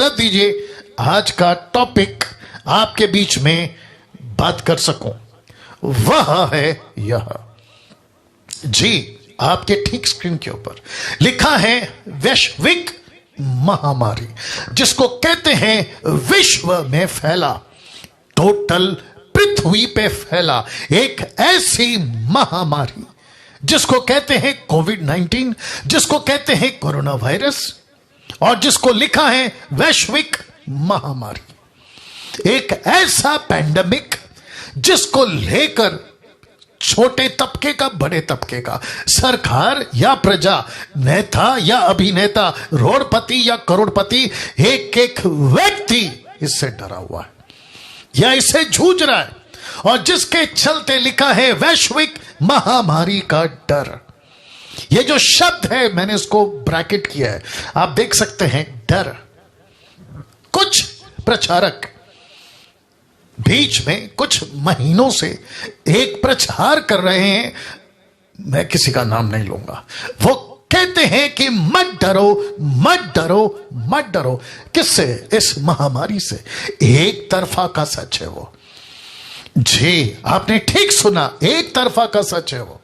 इजाजत दीजिए आज का टॉपिक आपके बीच में बात कर सकूं, वह है यह। जी, आपके ठीक स्क्रीन के ऊपर लिखा है वैश्विक महामारी, जिसको कहते हैं विश्व में फैला, टोटल पृथ्वी पे फैला एक ऐसी महामारी जिसको कहते हैं कोविड-19, जिसको कहते हैं कोरोना वायरस, और जिसको लिखा है वैश्विक महामारी। एक ऐसा पैंडेमिक जिसको लेकर छोटे तबके का, बड़े तबके का, सरकार या प्रजा, नेता या अभिनेता, रोडपति या करोड़पति, एक एक व्यक्ति इससे डरा हुआ है या इससे जूझ रहा है, और जिसके चलते लिखा है वैश्विक महामारी का डर। यह जो शब्द है मैंने इसको ब्रैकेट किया है, आप देख सकते हैं, डर। कुछ प्रचारक बीच में कुछ महीनों से एक प्रचार कर रहे हैं, मैं किसी का नाम नहीं लूंगा, वो कहते हैं कि मत डरो, मत डरो, मत डरो। किससे? इस महामारी से। एक तरफा का सच है वो। जी, आपने ठीक सुना, एक तरफा का सच है वो।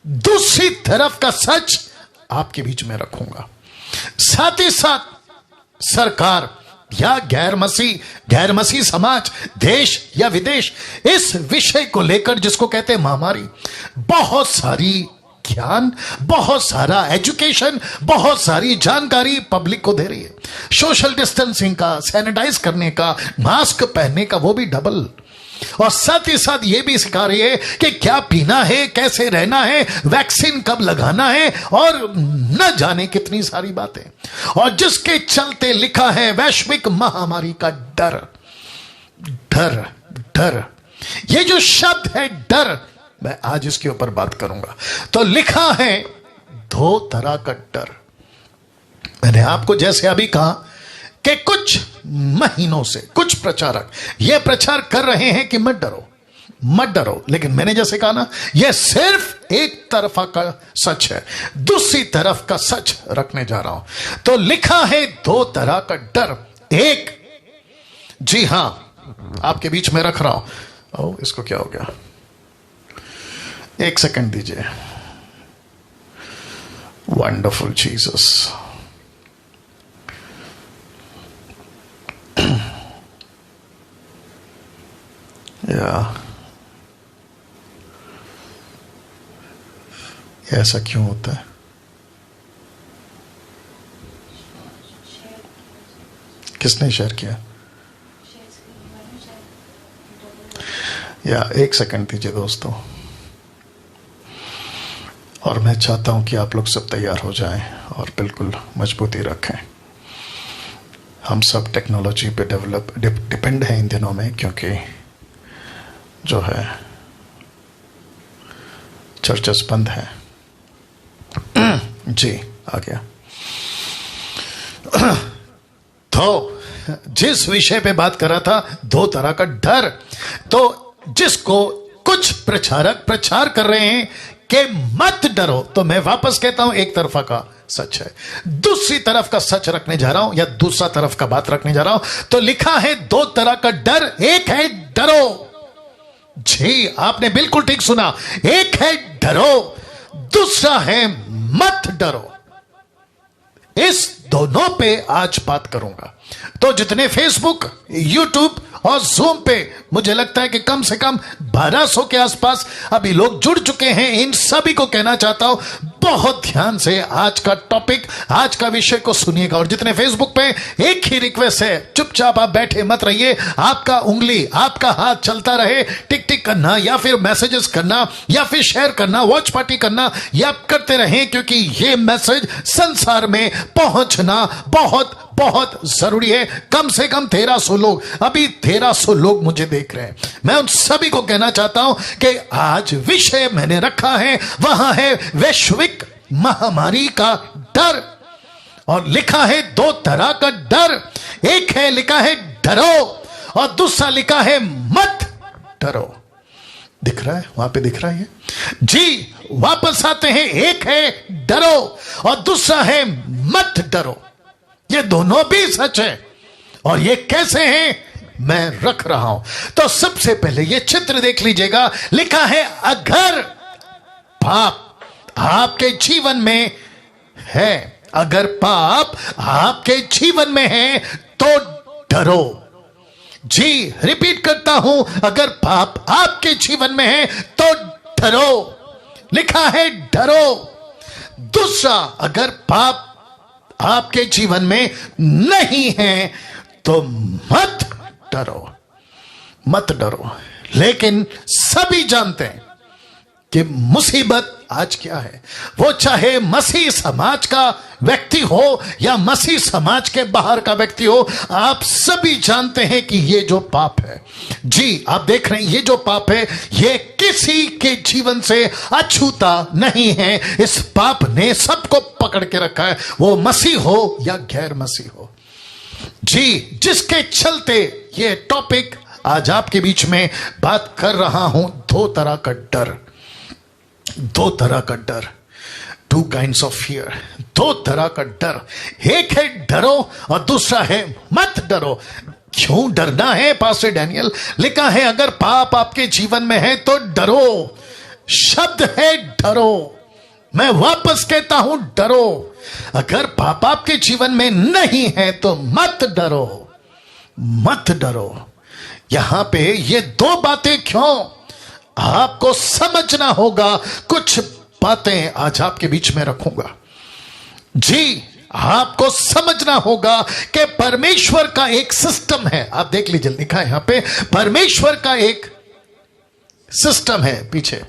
दूसरी तरफ का सच आपके बीच में रखूंगा। साथ ही साथ सरकार या गैर मसीह समाज, देश या विदेश, इस विषय को लेकर जिसको कहते हैं महामारी, बहुत सारी ज्ञान, बहुत सारा एजुकेशन, बहुत सारी जानकारी पब्लिक को दे रही है। सोशल डिस्टेंसिंग का, सैनिटाइज करने का, मास्क पहनने का, वो भी डबल, और साथ ही साथ ये भी सिखा रही है कि क्या पीना है, कैसे रहना है, वैक्सीन कब लगाना है, और न जाने कितनी सारी बातें, और जिसके चलते लिखा है वैश्विक महामारी का डर। डर, डर, ये जो शब्द है डर, मैं आज इसके ऊपर बात करूंगा। तो लिखा है दो तरह का डर। मैंने आपको जैसे अभी कहा कि कुछ महीनों से कुछ प्रचारक यह प्रचार कर रहे हैं कि मत डरो, मत डरो, लेकिन मैंने जैसे कहा ना, यह सिर्फ एक तरफा का सच है, दूसरी तरफ का सच रखने जा रहा हूं। तो लिखा है दो तरह का डर। एक, जी हां, आपके बीच में रख रहा हूं। ओ, इसको क्या हो गया? एक सेकंड दीजिए। Wonderful Jesus. या ऐसा क्यों होता है? किसने शेयर किया? या एक सेकंड दीजिए दोस्तों, और मैं चाहता हूं कि आप लोग सब तैयार हो जाएं और बिल्कुल मजबूती रखें। हम सब टेक्नोलॉजी पे डिपेंड हैं इन दिनों में, क्योंकि जो है चर्चेस बंद है। जी, आ गया। तो जिस विषय पे बात कर रहा था, दो तरह का डर, तो जिसको कुछ प्रचारक प्रचार कर रहे हैं कि मत डरो, तो मैं वापस कहता हूं एक तरफा का सच है। दूसरी तरफ का सच रखने जा रहा हूं, या दूसरा तरफ का बात रखने जा रहा हूं। तो लिखा है दो तरह का डर। एक है डरो। जी, आपने बिल्कुल ठीक सुना, एक है डरो, दूसरा है मत डरो। इस दोनों पे आज बात करूंगा। तो जितने फेसबुक, यूट्यूब और जूम पे मुझे लगता है कि कम से कम 1200 के आसपास अभी लोग जुड़ चुके हैं, इन सभी को कहना चाहता हूं बहुत ध्यान से आज का टॉपिक, आज का विषय को सुनिएगा। और जितने फेसबुक पे, एक ही रिक्वेस्ट है, चुपचाप आप बैठे मत रहिए, आपका उंगली, आपका हाथ चलता रहे, टिक टिक करना या फिर मैसेजेस करना या फिर शेयर करना, वॉच पार्टी करना, या करते रहें, क्योंकि ये मैसेज संसार में पहुंचना बहुत बहुत जरूरी है। कम से कम 1300 लोग, अभी 1300 लोग मुझे देख रहे हैं। मैं उन सभी को कहना चाहता हूं कि आज विषय मैंने रखा है, वहां है वैश्विक महामारी का डर, और लिखा है दो तरह का डर। एक है लिखा है डरो, और दूसरा लिखा है मत डरो। दिख रहा है? वहां पे दिख रहा है जी। वापस आते हैं, एक है डरो और दूसरा है मत डरो। ये दोनों भी सच है, और ये कैसे हैं मैं रख रहा हूं। तो सबसे पहले ये चित्र देख लीजिएगा, लिखा है अगर पाप आपके जीवन में है, अगर पाप आपके जीवन में है तो डरो। जी रिपीट करता हूं, अगर पाप आपके जीवन में है तो डरो, लिखा है डरो। दूसरा, अगर पाप आपके जीवन में नहीं है तो मत डरो, मत डरो। लेकिन सभी जानते हैं कि मुसीबत आज क्या है, वो चाहे मसीह समाज का व्यक्ति हो या मसीह समाज के बाहर का व्यक्ति हो, आप सभी जानते हैं कि ये जो पाप है, जी आप देख रहे हैं, ये जो पाप है ये किसी के जीवन से अछूता नहीं है। इस पाप ने सबको पकड़ के रखा है, वो मसीह हो या गैर मसीह हो। जी जिसके चलते ये टॉपिक आज आपके बीच में बात कर रहा हूं, दो तरह का डर, दो तरह का डर, टू काइंड्स ऑफ फियर, दो तरह का डर। एक है डरो और दूसरा है मत डरो। क्यों डरना है पास्टर डैनियल? लिखा है अगर पाप आपके जीवन में है तो डरो, शब्द है डरो। मैं वापस कहता हूं डरो। अगर पाप आपके जीवन में नहीं है तो मत डरो, मत डरो। यहां पे ये दो बातें क्यों आपको समझना होगा, कुछ बातें आज आपके बीच में रखूंगा। जी आपको समझना होगा कि परमेश्वर का एक सिस्टम है। आप देख लीजिए, लिखा है यहां पे परमेश्वर का एक सिस्टम है, पीछे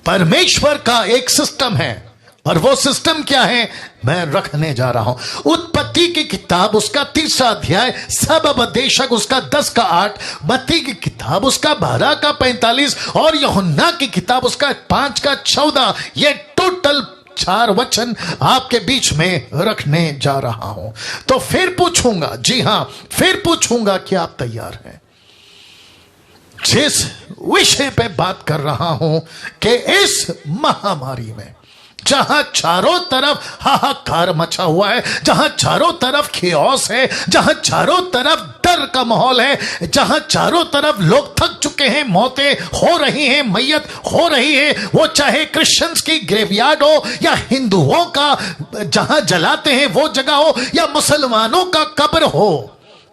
परमेश्वर का एक सिस्टम है। और वो सिस्टम क्या है मैं रखने जा रहा हूं। उत्पत्ति की किताब उसका 3 अध्याय, सब उपदेशक उसका 10 का 8, मत्ती की किताब उसका 12 का 45 और यूहन्ना की किताब उसका 5 का 14। ये टोटल 4 वचन आपके बीच में रखने जा रहा हूं। तो फिर पूछूंगा, जी हां फिर पूछूंगा कि आप तैयार हैं। जिस विषय पे बात कर रहा हूं कि इस महामारी में जहां चारों तरफ हाहाकार मचा हुआ है, जहां चारों तरफ खियोस है, जहां चारों तरफ डर का माहौल है, जहां चारों तरफ लोग थक चुके हैं, मौतें हो रही हैं, मैयत हो रही है, वो चाहे क्रिश्चियंस की ग्रेवयार्ड हो या हिंदुओं का जहां जलाते हैं वो जगह हो या मुसलमानों का कब्र हो,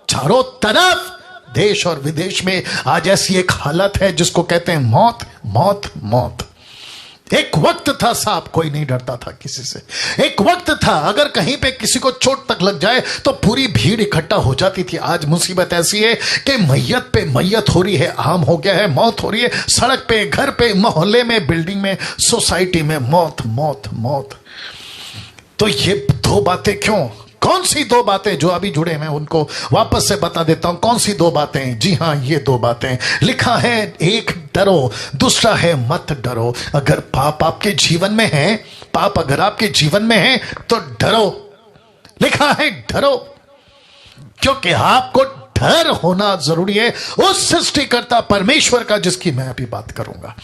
चारों तरफ देश और विदेश में आज ऐसी एक हालत है जिसको कहते हैं मौत, मौत, मौत। एक वक्त था साहब कोई नहीं डरता था किसी से। एक वक्त था अगर कहीं पे किसी को चोट तक लग जाए तो पूरी भीड़ इकट्ठा हो जाती थी। आज मुसीबत ऐसी है कि मैयत पे मैयत हो रही है, आम हो गया है, मौत हो रही है, सड़क पे, घर पे, मोहल्ले में, बिल्डिंग में, सोसाइटी में, मौत, मौत, मौत। तो ये दो बातें क्यों? कौन सी दो बातें? जो अभी जुड़े मैं उनको वापस से बता देता हूं। कौन सी दो बातें? जी हां ये दो बातें। लिखा है एक डरो, दूसरा है मत डरो। अगर पाप आपके जीवन में है, पाप अगर आपके जीवन में है तो डरो। लिखा है डरो, क्योंकि आपको डर होना जरूरी है उस सृष्टिकर्ता परमेश्वर का जिसकी मैं अभी बात करूंगा।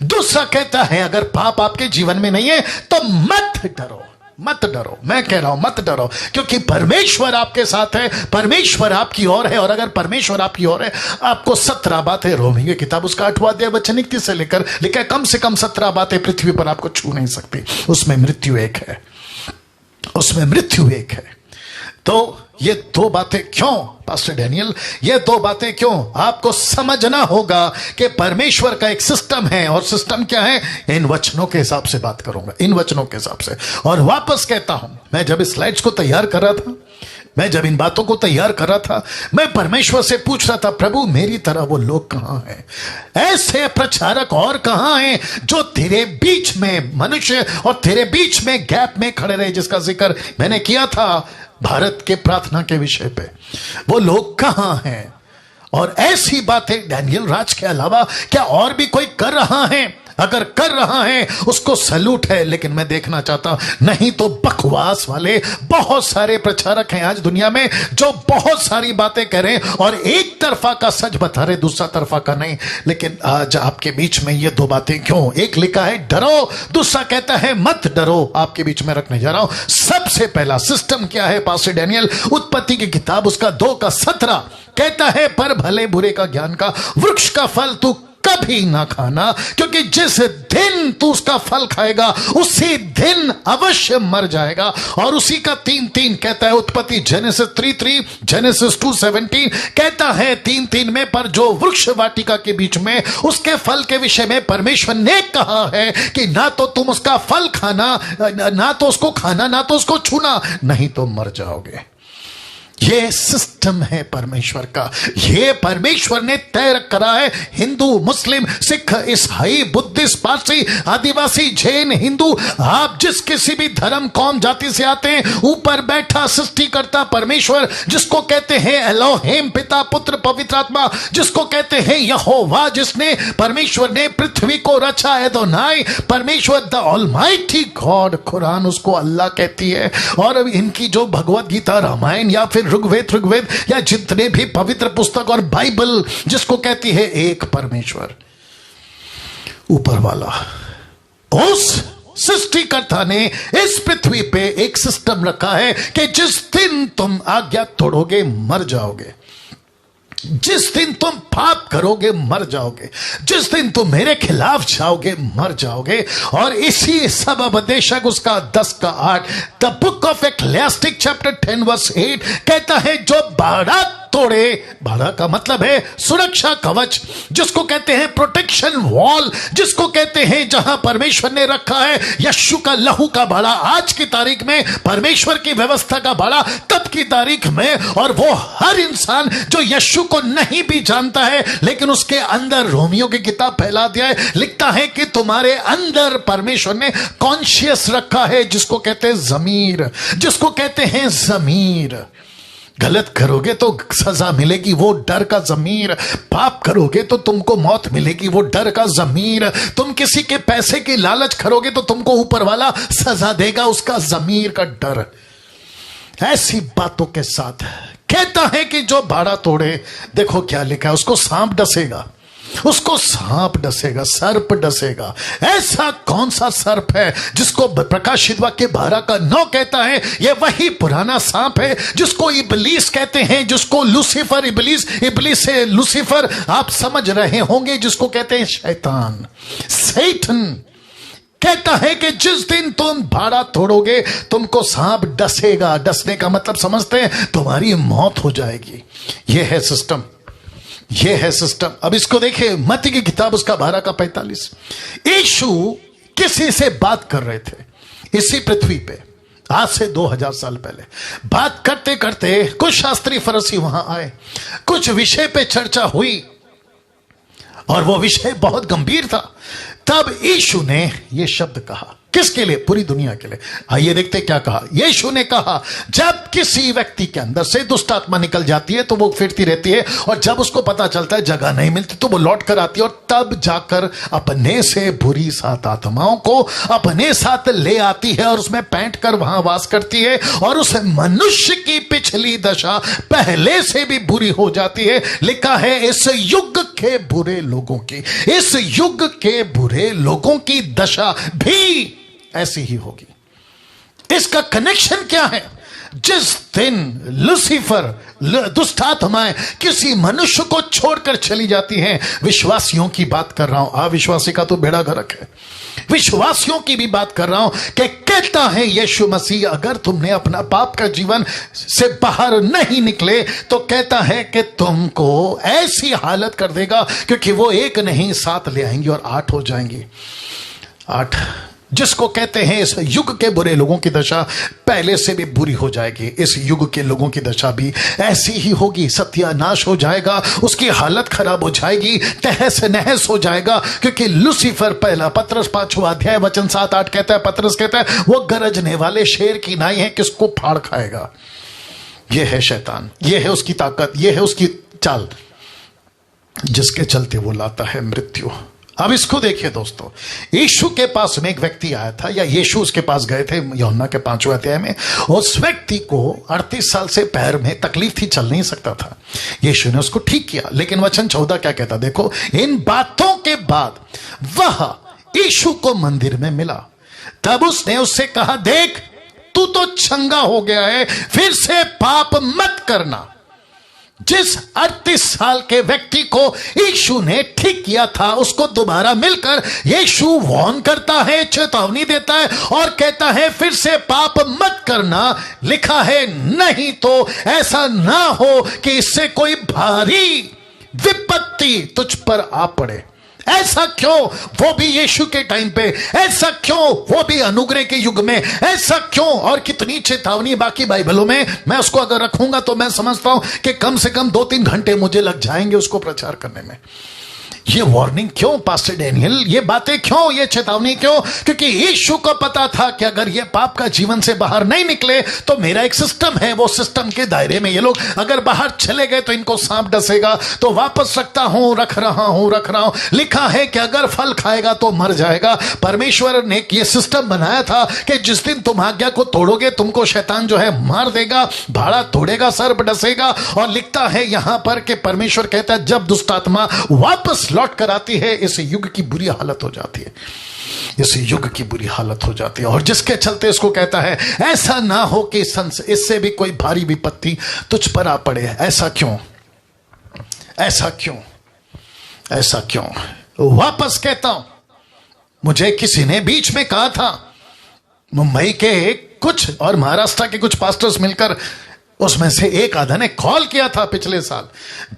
दूसरा कहता है अगर पाप आपके जीवन में नहीं है तो मत डरो, मत डरो। मैं कह रहा हूं मत डरो, क्योंकि परमेश्वर आपके साथ है, परमेश्वर आपकी ओर है। और अगर परमेश्वर आपकी ओर है, आपको 17 बातें, रोमी की किताब उसका 8वां अध्याय वचन 31 से लेकर लिखा है, कम से कम 17 बातें पृथ्वी पर आपको छू नहीं सकती। उसमें मृत्यु एक है, उसमें मृत्यु एक है। तो ये दो बातें क्यों पास्टर डैनियल? ये दो बातें क्यों? आपको समझना होगा कि परमेश्वर का एक सिस्टम है। और सिस्टम क्या है? इन वचनों के हिसाब से बात करूंगा, इन वचनों के हिसाब से। और वापस कहता हूं, मैं जब इस स्लाइड्स को तैयार कर रहा था, मैं जब इन बातों को तैयार कर रहा था, मैं परमेश्वर से पूछ रहा था, प्रभु मेरी तरह वो लोग कहां हैं? ऐसे प्रचारक और कहां हैं जो तेरे बीच में मनुष्य और तेरे बीच में गैप में खड़े रहे, जिसका जिक्र मैंने किया था भारत के प्रार्थना के विषय पे। वो लोग कहां हैं? और ऐसी बातें डैनियल राज के अलावा क्या और भी कोई कर रहा है? अगर कर रहा है उसको सैल्यूट है, लेकिन मैं देखना चाहता नहीं तो बकवास वाले बहुत सारे प्रचारक हैं आज दुनिया में जो बहुत सारी बातें कह रहे हैं और एक तरफा का सच बता रहे, दूसरा तरफा का नहीं। लेकिन आज आपके बीच में ये दो बातें क्यों? एक लिखा है डरो, दूसरा कहता है मत डरो। आपके बीच में रखने जा रहा हूं। सबसे पहला सिस्टम क्या है? पास्टर डैनियल उत्पत्ति की किताब उसका 2:17 कहता है, पर भले बुरे का ज्ञान का वृक्ष का फल तू कभी ना खाना, क्योंकि जिस दिन तू उसका फल खाएगा उसी दिन अवश्य मर जाएगा। और उसी का 3:3 कहता है उत्पत्ति, जेनेसिस 3:3, जेनेसिस 2:17 कहता है 3:3 में, पर जो वृक्ष वाटिका के बीच में उसके फल के विषय में परमेश्वर ने कहा है कि ना तो तुम उसका फल खाना, ना तो उसको खाना, ना तो उसको छूना, नहीं तो मर जाओगे। ये सिस्टम है परमेश्वर का। ये परमेश्वर ने तय करा है। हिंदू, मुस्लिम, सिख, ईसाई, बुद्धिस्ट, पारसी, आदिवासी, जैन, हिंदू, आप जिस किसी भी धर्म, कौम, जाति से आते हैं, ऊपर बैठा सृष्टिकर्ता परमेश्वर जिसको कहते हैं एलोहिम, पिता, पुत्र, पवित्र आत्मा, जिसको कहते हैं यहोवा, जिसने परमेश्वर ने पृथ्वी को रचा, एदोनाई, परमेश्वर द ऑलमाइटी गॉड, कुरान उसको अल्लाह कहती है। और इनकी जो भगवत गीता, रामायण या फिर ऋग्वेद या जितने भी पवित्र पुस्तक और बाइबल जिसको कहती है एक परमेश्वर ऊपर वाला, उस सृष्टिकर्ता ने इस पृथ्वी पे एक सिस्टम रखा है कि जिस दिन तुम आज्ञा तोड़ोगे मर जाओगे, जिस दिन तुम पाप करोगे मर जाओगे, जिस दिन तुम मेरे खिलाफ जाओगे मर जाओगे। और इसी सबब बेशक उसका 10:8 द बुक ऑफ एक्लेसियास्टिक चैप्टर 10:8 कहता है, जो बाड़ा तोड़े, बाड़ा का मतलब है सुरक्षा कवच, जिसको कहते हैं प्रोटेक्शन वॉल, जिसको कहते हैं जहां परमेश्वर ने रखा है यीशु का लहू का बाड़ा, आज की तारीख में परमेश्वर की व्यवस्था का बाड़ा, तब की तारीख में। और वो हर इंसान जो यीशु को नहीं भी जानता है, लेकिन उसके अंदर रोमियो की किताब फैला दिया है, लिखता है कि तुम्हारे अंदर परमेश्वर ने कॉन्शियस रखा है, जिसको कहते हैं जमीर, जिसको कहते हैं जमीर। गलत करोगे तो सजा मिलेगी, वो डर का जमीर। पाप करोगे तो तुमको मौत मिलेगी, वो डर का जमीर। तुम किसी के पैसे की लालच करोगे तो तुमको ऊपर वाला सजा देगा, उसका जमीर का डर। ऐसी बातों के साथ कहता है कि जो बाड़ा तोड़े, देखो क्या लिखा है, उसको सांप डसेगा, उसको सांप डसेगा, सर्प डसेगा। ऐसा कौन सा सर्प है जिसको प्रकाशित वाक्य 12:9 कहता है, यह वही पुराना सांप है जिसको इबलीस कहते हैं, जिसको लूसीफर, इबलीस से लूसीफर आप समझ रहे होंगे, जिसको कहते हैं शैतान, सैटन। कहता है कि जिस दिन तुम बाड़ा तोड़ोगे तुमको सांप डसेगा। डसने का मतलब समझते हैं, तुम्हारी मौत हो जाएगी। यह है सिस्टम, यह है सिस्टम। अब इसको देखिए, मत्ती की किताब उसका 12:45। यीशु किसी से बात कर रहे थे इसी पृथ्वी पे, आज से 2000 साल पहले। बात करते करते कुछ शास्त्री फरीसी वहां आए, कुछ विषय पे चर्चा हुई और वो विषय बहुत गंभीर था। तब यीशु ने यह शब्द कहा, किसके लिए? पूरी दुनिया के लिए। आइए देखते क्या कहा। यीशु ने कहा, जब किसी व्यक्ति के अंदर से दुष्ट आत्मा निकल जाती है तो वो फिरती रहती है, और जब उसको पता चलता है जगह नहीं मिलती तो वो लौट कर आती है, और तब जाकर अपने से बुरी 7 आत्माओं को अपने साथ ले आती है और उसमें पैंट कर वहां वास करती है, और उस मनुष्य की पिछली दशा पहले से भी बुरी हो जाती है। लिखा है, इस युग के बुरे लोगों की, इस युग के बुरे लोगों की दशा भी ऐसी ही होगी। इसका कनेक्शन क्या है? जिस दिन लूसीफर, दुष्ट आत्माएं किसी मनुष्य को छोड़कर चली जाती हैं, विश्वासियों की बात कर रहा हूं, अविश्वासी का तो बेड़ा गर्क है, विश्वासियों की भी बात कर रहा हूं, कि कहता है यीशु मसीह, अगर तुमने अपना पाप का जीवन से बाहर नहीं निकले तो कहता है कि तुमको ऐसी हालत कर देगा, क्योंकि वो 1 नहीं 7 ले आएंगी और 8 हो जाएंगी। 8 जिसको कहते हैं इस युग के बुरे लोगों की दशा पहले से भी बुरी हो जाएगी। इस युग के लोगों की दशा भी ऐसी ही होगी, सत्यानाश हो जाएगा, उसकी हालत खराब हो जाएगी, तहस नहस हो जाएगा। क्योंकि लूसीफर, पहला पत्रस 5वां अध्याय वचन 7-8 कहता है, पत्रस कहता है, वो गरजने वाले शेर की नाई है, किसको फाड़ खाएगा। यह है शैतान, यह है उसकी ताकत, यह है उसकी चाल, जिसके चलते वो लाता है मृत्यु। अब इसको देखिए दोस्तों, यीशु के पास में एक व्यक्ति आया था, या यीशु उसके पास गए थे यूहन्ना के 5वें अध्याय में। उस व्यक्ति को 38 साल से पैर में तकलीफ थी, चल नहीं सकता था। यीशु ने उसको ठीक किया। लेकिन वचन 14 क्या कहता, देखो, इन बातों के बाद वह यीशु को मंदिर में मिला। तब उसने उससे कहा, देख, तू तो चंगा हो गया है, फिर से पाप मत करना। जिस 38 साल के व्यक्ति को यीशु ने ठीक किया था, उसको दोबारा मिलकर यीशु वार्न करता है, चेतावनी देता है और कहता है, फिर से पाप मत करना। लिखा है, नहीं तो ऐसा ना हो कि इससे कोई भारी विपत्ति तुझ पर आ पड़े। ऐसा क्यों, वो भी यीशु के टाइम पे? ऐसा क्यों, वो भी अनुग्रह के युग में? ऐसा क्यों? और कितनी चेतावनी बाकी बाइबलों में। मैं उसको अगर रखूंगा तो मैं समझता हूं कि कम से कम 2-3 घंटे मुझे लग जाएंगे उसको प्रचार करने में। ये वार्निंग क्यों पास्टर डैनियल, ये बातें क्यों, ये चेतावनी क्यों? क्योंकि यीशु को पता था कि अगर ये पाप का जीवन से बाहर नहीं निकले तो मेरा एक सिस्टम है, वो सिस्टम के दायरे में ये लोग अगर बाहर चले गए तो इनको सांप डसेगा, तो वापस रखता हूं, रख रहा हूं। लिखा है कि अगर फल खाएगा तो मर जाएगा। परमेश्वर ने ये सिस्टम बनाया था कि जिस दिन तुम आज्ञा को तोड़ोगे तुमको शैतान जो है मार देगा, भाड़ा तोड़ेगा, सर्प डसेगा। और लिखता है यहां पर कि परमेश्वर कहता है, जब दुष्ट आत्मा वापस लौट कर आती है, इस युग की बुरी हालत हो जाती है, इस युग की बुरी हालत हो जाती है। और जिसके चलते इसको कहता है, ऐसा ना हो कि इससे भी कोई भारी विपत्ति तुझ पर आ पड़े। ऐसा क्यों, ऐसा क्यों, ऐसा क्यों? वापस कहता हूं, मुझे किसी ने बीच में कहा था, मुंबई के कुछ और महाराष्ट्र के कुछ पास्टर्स मिलकर, उसमें से एक आधा ने कॉल किया था पिछले साल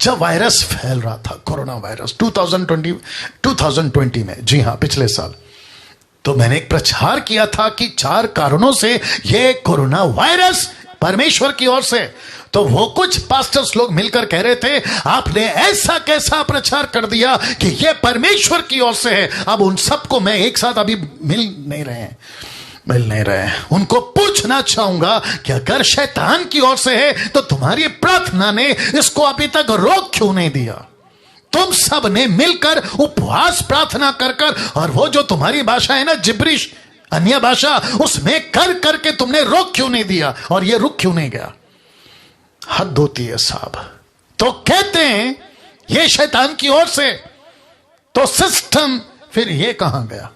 जब वायरस फैल रहा था, कोरोना वायरस 2020 में। जी हां, पिछले साल। तो मैंने एक प्रचार किया था कि 4 कारणों से ये कोरोना वायरस परमेश्वर की ओर से। तो वो कुछ पास्टर्स लोग मिलकर कह रहे थे, आपने ऐसा कैसा प्रचार कर दिया कि ये परमेश्वर की ओर से है। अब उन सबको मैं एक साथ अभी मिल नहीं रहे हैं। उनको पूछना चाहूंगा कि अगर शैतान की ओर से है तो तुम्हारी प्रार्थना ने इसको अभी तक रोक क्यों नहीं दिया? तुम सब ने मिलकर उपवास प्रार्थना कर और वो जो तुम्हारी भाषा है ना, जिब्रिश, अन्य भाषा, उसमें कर करके तुमने रोक क्यों नहीं दिया? और ये रुक क्यों नहीं गया? हद होती है साहब। तो कहते हैं ये शैतान की ओर से, तो सिस्टम फिर ये कहां गया?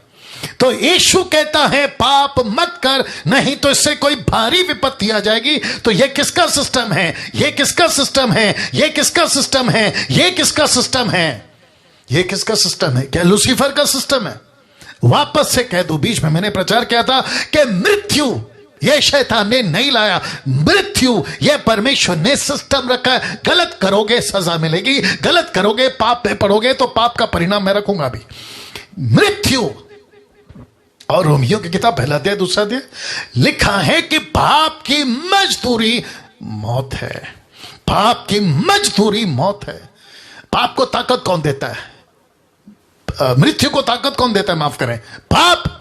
तो यीशु कहता है, पाप मत कर, नहीं तो इससे कोई भारी विपत्ति आ जाएगी। तो ये किसका सिस्टम है? ये किसका सिस्टम है? ये किसका सिस्टम है? ये किसका सिस्टम है? ये किसका सिस्टम है? क्या लूसीफर का सिस्टम है? वापस से कह दूं, बीच में मैंने प्रचार किया था कि मृत्यु ये शैतान ने नहीं लाया, मृत्यु ये परमेश्वर ने सिस्टम रखा है। गलत करोगे सजा मिलेगी, गलत करोगे पाप में पड़ोगे तो पाप का परिणाम मैं रखूंगा। अभी मृत्यु, और रोमियो की किताब 1 अध्याय 2 अध्याय लिखा है कि पाप की मजदूरी मौत है। पाप की मजदूरी मौत है। पाप को ताकत कौन देता है? मृत्यु को ताकत कौन देता है? माफ करें, पाप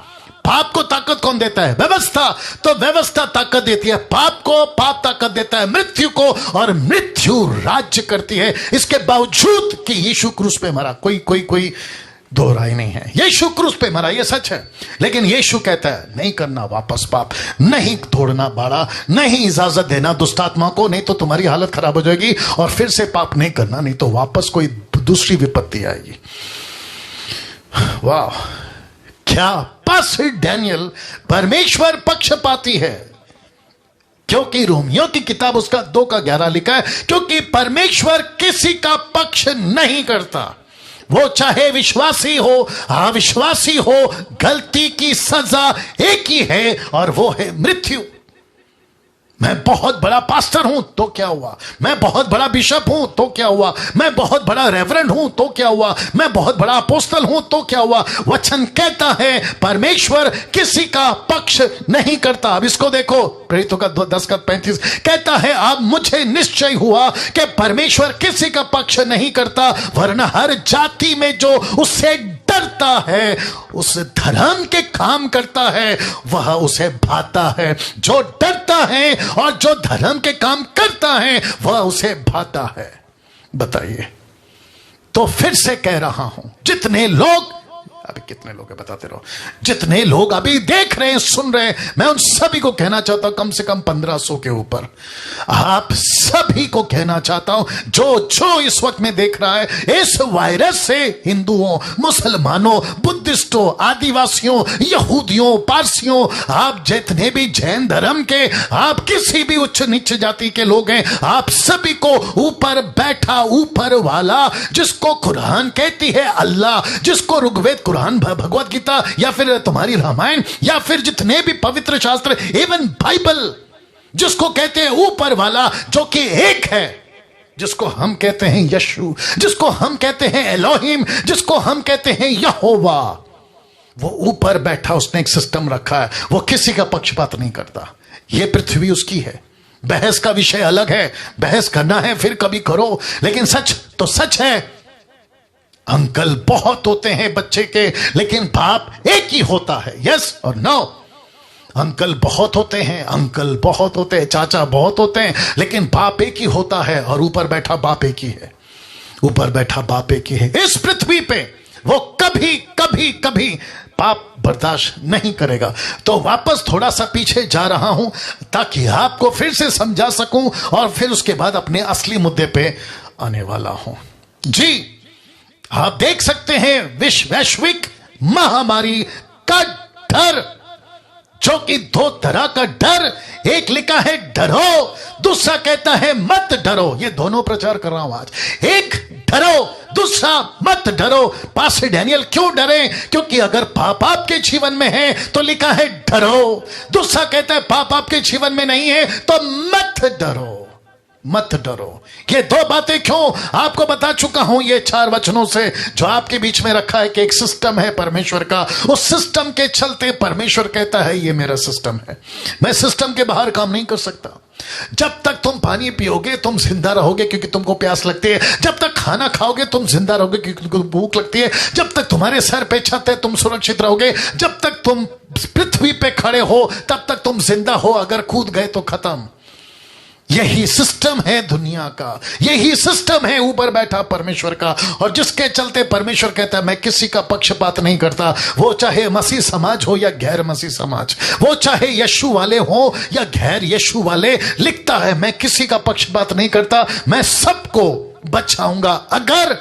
को ताकत कौन देता है? व्यवस्था। तो व्यवस्था ताकत देती है पाप को, पाप ताकत देता है मृत्यु को, और मृत्यु राज्य करती है। इसके बावजूद कि यीशु क्रूस पे मरा, कोई दो राय नहीं है, यीशु क्रूस पे मरा, ये सच है। लेकिन यीशु कहता है, नहीं करना वापस पाप, नहीं तोड़ना बाड़ा, नहीं इजाजत देना दुष्टात्मा को, नहीं तो तुम्हारी हालत खराब हो जाएगी। और फिर से पाप नहीं करना, नहीं तो वापस कोई दूसरी विपत्ति आएगी। वाह, क्या पास्टर डैनियल परमेश्वर पक्षपाती है। क्योंकि रोमियो की किताब उसका 2:11 लिखा है, क्योंकि परमेश्वर किसी का पक्ष नहीं करता। वो चाहे विश्वासी हो अविश्वासी हो, गलती की सजा एक ही है और वो है मृत्यु। मैं बहुत बड़ा पास्टर हूं तो क्या हुआ? मैं बहुत बड़ा बिशप हूं तो क्या हुआ? मैं बहुत बड़ा रेवरेंड हूं तो क्या हुआ? मैं बहुत बड़ा अपोस्तल हूं तो क्या हुआ? वचन कहता है परमेश्वर किसी का पक्ष नहीं करता। अब इसको देखो, प्रेरितों का 10:35 कहता है, अब मुझे निश्चय हुआ कि परमेश्वर किसी का पक्ष नहीं करता, वरना हर जाति में जो उससे डरता है, उस धर्म के काम करता है, वह उसे भाता है। जो डरता है और जो धर्म के काम करता है वह उसे भाता है। बताइए। तो फिर से कह रहा हूं, जितने लोग पे कितने लोग हैं बताते रहो। जितने लोग अभी देख रहे हैं, सुन रहे हैं, मैं उन सभी को कहना चाहता हूं, कम से कम 1500 के ऊपर, आप सभी को कहना चाहता हूं जो इस वक्त में देख रहा है, इस वायरस से हिंदुओं, मुसलमानों, बुद्धिस्टों, आदिवासियों, यहूदियों, पारसियों, आप जितने भी जैन धर्म के, आप किसी भी उच्च नीच जाति के लोग हैं, आप सभी को ऊपर बैठा ऊपर वाला, जिसको कुरान कहती है अल्लाह, जिसको ऋग्वेद, कुरान, भगवत गीता या फिर तुम्हारी रामायण या फिर जितने भी पवित्र शास्त्र, इवन बाइबल, जिसको कहते हैं ऊपर वाला, जो कि एक है, जिसको हम कहते हैं यशु, जिसको हम कहते हैं एलोहिम, जिसको हम कहते हैं यहोवा, वो ऊपर बैठा, उसने एक सिस्टम रखा है, वो किसी का पक्षपात नहीं करता। ये पृथ्वी उसकी है। बहस का विषय अलग है, बहस करना है फिर कभी करो, लेकिन सच तो सच है। अंकल बहुत होते हैं बच्चे के, लेकिन बाप एक ही होता है। यस और नो? अंकल बहुत होते हैं, अंकल बहुत होते हैं, चाचा बहुत होते हैं, लेकिन बाप एक ही होता है, और ऊपर बैठा बाप एक ही है। ऊपर बैठा बाप एक ही है। इस पृथ्वी पे वो कभी कभी कभी पाप बर्दाश्त नहीं करेगा। तो वापस थोड़ा सा पीछे जा रहा हूं ताकि आपको फिर से समझा सकूं, और फिर उसके बाद अपने असली मुद्दे पे आने वाला हूं। जी, आप देख सकते हैं वैश्विक महामारी का डर, जो कि दो तरह का डर, एक लिखा है डरो, दूसरा कहता है मत डरो। ये दोनों प्रचार कर रहा हूं आज। एक डरो, दूसरा मत डरो। पास्टर डैनियल क्यों डरे? क्योंकि अगर पाप आपके जीवन में है तो लिखा है डरो, दूसरा कहता है पाप आपके जीवन में नहीं है तो मत डरो, मत डरो। ये दो बातें क्यों आपको बता चुका हूं, ये 4 वचनों से, जो आपके बीच में रखा है कि एक सिस्टम है परमेश्वर का, उस सिस्टम के चलते परमेश्वर कहता है ये मेरा सिस्टम है, मैं सिस्टम के बाहर काम नहीं कर सकता। जब तक तुम पानी पियोगे तुम जिंदा रहोगे क्योंकि तुमको प्यास लगती है, जब तक खाना खाओगे तुम जिंदा रहोगे क्योंकि तुमको भूख लगती है, जब तक तुम्हारे सर पे छत है तुम सुरक्षित रहोगे, जब तक तुम पृथ्वी पे खड़े हो तब तक तुम जिंदा हो, अगर कूद गए तो खत्म। यही सिस्टम है दुनिया का, यही सिस्टम है ऊपर बैठा परमेश्वर का, और जिसके चलते परमेश्वर कहता है मैं किसी का पक्षपात नहीं करता, वो चाहे मसीह समाज हो या गैर मसीह समाज, वो चाहे यीशु वाले हो या गैर यीशु वाले, लिखता है मैं किसी का पक्षपात नहीं करता, मैं सबको बचाऊंगा। अगर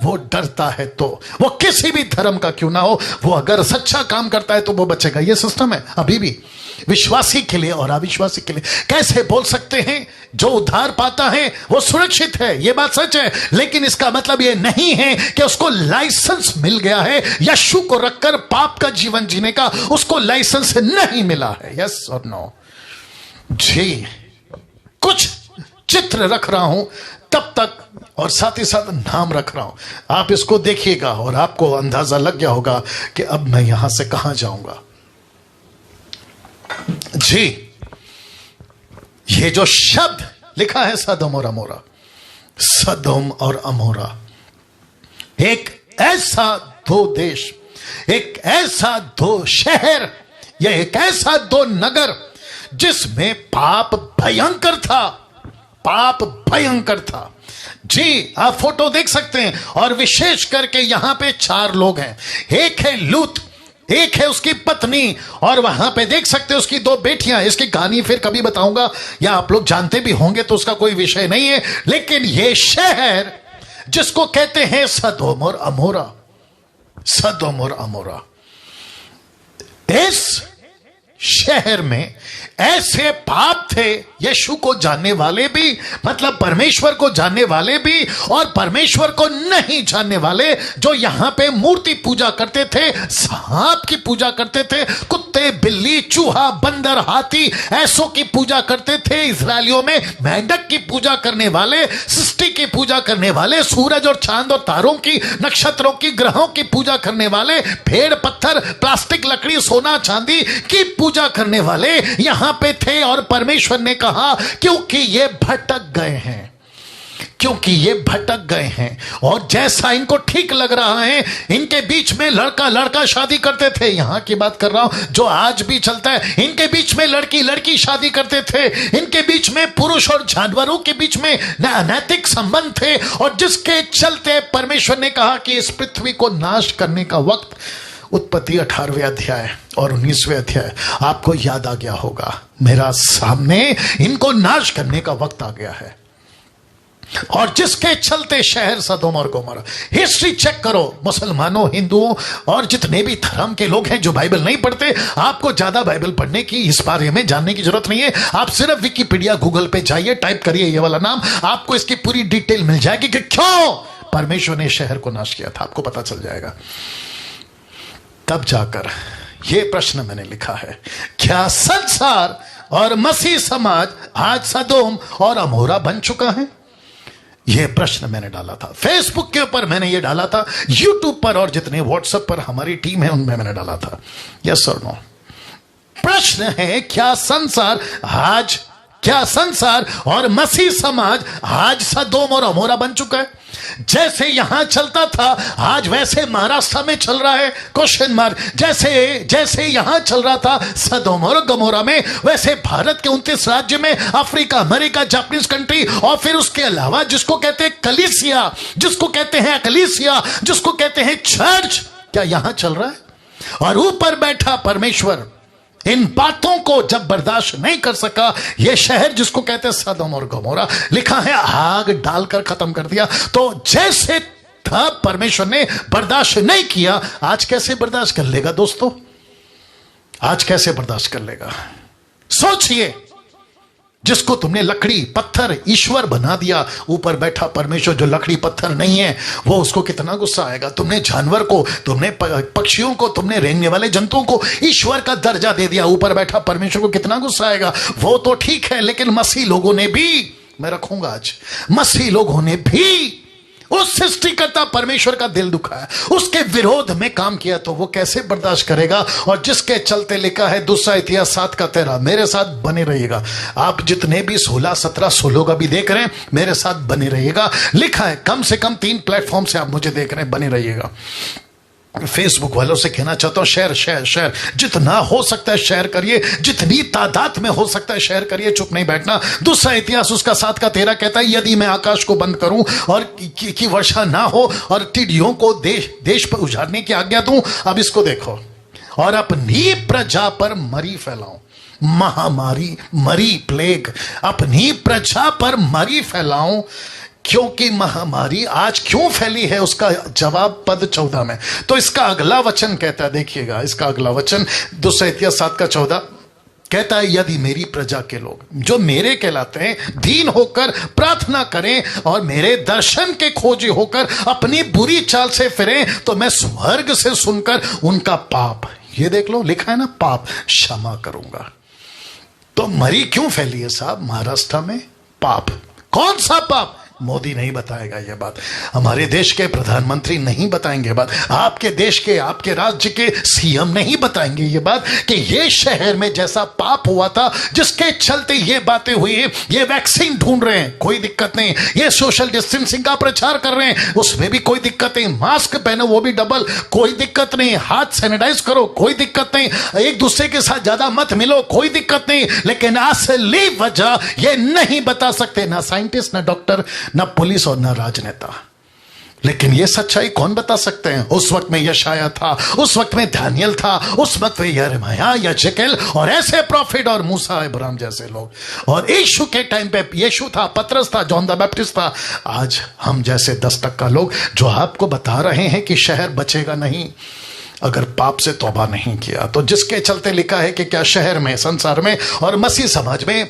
वो डरता है तो, वो किसी भी धर्म का क्यों ना हो, वो अगर सच्चा काम करता है तो वो बचेगा। ये सिस्टम है अभी भी विश्वासी के लिए और अविश्वासी के लिए। कैसे बोल सकते हैं जो उद्धार पाता है वो सुरक्षित है? ये बात सच है, लेकिन इसका मतलब ये नहीं है कि उसको लाइसेंस मिल गया है यीशु को रखकर पाप का जीवन जीने का, उसको लाइसेंस नहीं मिला है। यस और नो? जी, कुछ चित्र रख रहा हूं तब तक, और साथ ही साथ नाम रख रहा हूं, आप इसको देखिएगा और आपको अंदाजा लग गया होगा कि अब मैं यहां से कहां जाऊंगा। जी, ये जो शब्द लिखा है सदोम और अमोरा, सदोम और अमोरा, एक ऐसा दो देश, एक ऐसा दो शहर, या एक ऐसा दो नगर जिसमें पाप भयंकर था, पाप भयंकर था। जी, आप फोटो देख सकते हैं, और विशेष करके यहां पे 4 लोग हैं। एक है लूत, एक है उसकी पत्नी, और वहां पे देख सकते हैं उसकी 2 बेटियां। इसकी कहानी फिर कभी बताऊंगा, या आप लोग जानते भी होंगे तो उसका कोई विषय नहीं है। लेकिन ये शहर जिसको कहते हैं सदोम और अमोरा, सदोम और अमोरा, इस शहर में ऐसे पाप थे, यीशु को जानने वाले भी, मतलब परमेश्वर को जानने वाले भी और परमेश्वर को नहीं जानने वाले, जो यहां पे मूर्ति पूजा करते थे, सांप की पूजा करते थे, कुत्ते, बिल्ली, चूहा, बंदर, हाथी, ऐसों की पूजा करते थे। इजरायलियों में मेंढक की पूजा करने वाले, सृष्टि की पूजा करने वाले, सूरज और चांद और तारों की, नक्षत्रों की, ग्रहों की पूजा करने वाले, पेड़, पत्थर, प्लास्टिक, लकड़ी, सोना, चांदी की पूजा करने वाले यहां पे थे। और परमेश्वर ने कहा क्योंकि ये भटक गए हैं, क्योंकि ये भटक गए हैं, और जैसा इनको ठीक लग रहा है, इनके बीच में लड़का लड़का शादी करते थे। यहां की बात कर रहा हूं जो आज भी चलता है। इनके बीच में लड़की लड़की शादी करते थे, इनके बीच में पुरुष और जानवरों के बीच में अनैतिक संबंध थे, और जिसके चलते परमेश्वर ने कहा कि इस पृथ्वी को नाश करने का वक्त उत्पत्ति 18वें अध्याय और 19वें अध्याय आपको याद आ गया होगा। मेरा सामने इनको नाश करने का वक्त आ गया है, और जिसके चलते शहर सदोम और गोमोरा। हिस्ट्री चेक करो, मुसलमानों, हिंदुओं और जितने भी धर्म के लोग हैं जो बाइबल नहीं पढ़ते, आपको ज्यादा बाइबल पढ़ने की, इस बारे में जानने की जरूरत नहीं है। आप सिर्फ विकिपीडिया, गूगल पे जाइए, टाइप करिए ये वाला नाम, आपको इसकी पूरी डिटेल मिल जाएगी कि क्यों परमेश्वर ने शहर को नाश किया था, आपको पता चल जाएगा। तब जाकर यह प्रश्न मैंने लिखा है, क्या संसार और मसीह समाज आज सदोम और अमोरा बन चुका है? यह प्रश्न मैंने डाला था फेसबुक के ऊपर, मैंने यह डाला था यूट्यूब पर, और जितने व्हाट्सएप पर हमारी टीम है उनमें मैंने डाला था। यस और नो? प्रश्न है, क्या संसार और मसीह समाज आज सदोम और अमोरा बन चुका है? जैसे यहां चलता था आज वैसे महाराष्ट्र में चल रहा है? Question mark. जैसे यहां चल रहा था सदोम और गमोरा में, वैसे भारत के 29 राज्य में, अफ्रीका, अमेरिका, जापानीज कंट्री, और फिर उसके अलावा जिसको कहते हैं कलीसिया, जिसको कहते हैं अकलीसिया, जिसको कहते हैं चर्च, क्या यहां चल रहा है? और ऊपर बैठा परमेश्वर इन बातों को जब बर्दाश्त नहीं कर सका, यह शहर जिसको कहते हैं सदोम और गमोरा, लिखा है आग डालकर खत्म कर दिया। तो जैसे था परमेश्वर ने बर्दाश्त नहीं किया, आज कैसे बर्दाश्त कर लेगा दोस्तों? आज कैसे बर्दाश्त कर लेगा? सोचिए, जिसको तुमने लकड़ी पत्थर ईश्वर बना दिया, ऊपर बैठा परमेश्वर जो लकड़ी पत्थर नहीं है, वो उसको कितना गुस्सा आएगा। तुमने जानवर को, तुमने पक्षियों को, तुमने रेंगने वाले जंतुओं को ईश्वर का दर्जा दे दिया, ऊपर बैठा परमेश्वर को कितना गुस्सा आएगा। वो तो ठीक है, लेकिन मसीह लोगों ने भी, मैं रखूंगा आज, मसीह लोगों ने भी उस सृष्टिकर्ता परमेश्वर का दिल दुखाया, उसके विरोध में काम किया, तो वो कैसे बर्दाश्त करेगा? और जिसके चलते लिखा है दूसरा इतिहास 7:13, मेरे साथ बने रहिएगा। आप जितने भी 16, 17, 16 का भी देख रहे हैं, मेरे साथ बने रहिएगा। लिखा है कम से कम 3 प्लेटफॉर्म से आप मुझे देख रहे हैं, बने रहिएगा। फेसबुक वालों से कहना चाहता हूं, शेयर जितना हो सकता है शेयर करिए, जितनी तादाद में हो सकता है शेयर करिए, चुप नहीं बैठना। दूसरा इतिहास उसका 7:13 कहता है, यदि मैं आकाश को बंद करूं और की वर्षा ना हो और टिड्डियों को देश पर उजाड़ने की आज्ञा दूं, अब इसको देखो, और अपनी प्रजा पर मरी फैलाऊं, महामारी, मरी, प्लेग, अपनी प्रजा पर मरी फैलाऊं। क्योंकि महामारी आज क्यों फैली है, उसका जवाब पद 14 में। तो इसका अगला वचन कहता है, देखिएगा इसका अगला वचन, दूसरा इतिहास 7:14 कहता है, यदि मेरी प्रजा के लोग जो मेरे कहलाते हैं दीन होकर प्रार्थना करें और मेरे दर्शन के खोजी होकर अपनी बुरी चाल से फिरें, तो मैं स्वर्ग से सुनकर उनका पाप, ये देख लो लिखा है ना, पाप क्षमा करूंगा। तो मरी क्यों फैली है साहब महाराष्ट्र में? पाप। कौन सा पाप? मोदी नहीं बताएगा यह बात, हमारे देश के प्रधानमंत्री नहीं बताएंगे बात, आपके देश के, आपके राज्य के सीएम नहीं बताएंगे ये बात कि ये शहर में जैसा पाप हुआ था, जिसके चलते ये बातें हुई है। ये वैक्सीन ढूंढ रहे हैं, कोई दिक्कत नहीं। ये सोशल डिस्टेंसिंग का प्रचार कर रहे हैं, उसमें भी कोई दिक्कत नहीं। मास्क पहनो, वो भी डबल, कोई दिक्कत नहीं। हाथ सैनिटाइज करो, कोई दिक्कत नहीं। एक दूसरे के साथ ज्यादा मत मिलो, कोई दिक्कत नहीं। लेकिन असली वजह ये नहीं बता सकते, ना साइंटिस्ट, ना डॉक्टर, ना पुलिस और ना राजनेता। लेकिन यह सच्चाई कौन बता सकते हैं? उस वक्त में यशाया था, उस वक्त में दानियल था, उस वक्त में यिर्मयाह, यजेकेल और ऐसे प्रॉफिट, और मूसा, इब्राहिम जैसे लोग। और यीशु के टाइम पे यीशु था, पतरस था, जॉन द बैप्टिस्ट था। आज हम जैसे 10% लोग जो आपको बता रहे हैं कि शहर बचेगा नहीं अगर पाप से तौबा नहीं किया। तो जिसके चलते लिखा है कि क्या शहर में, संसार में और मसीह समाज में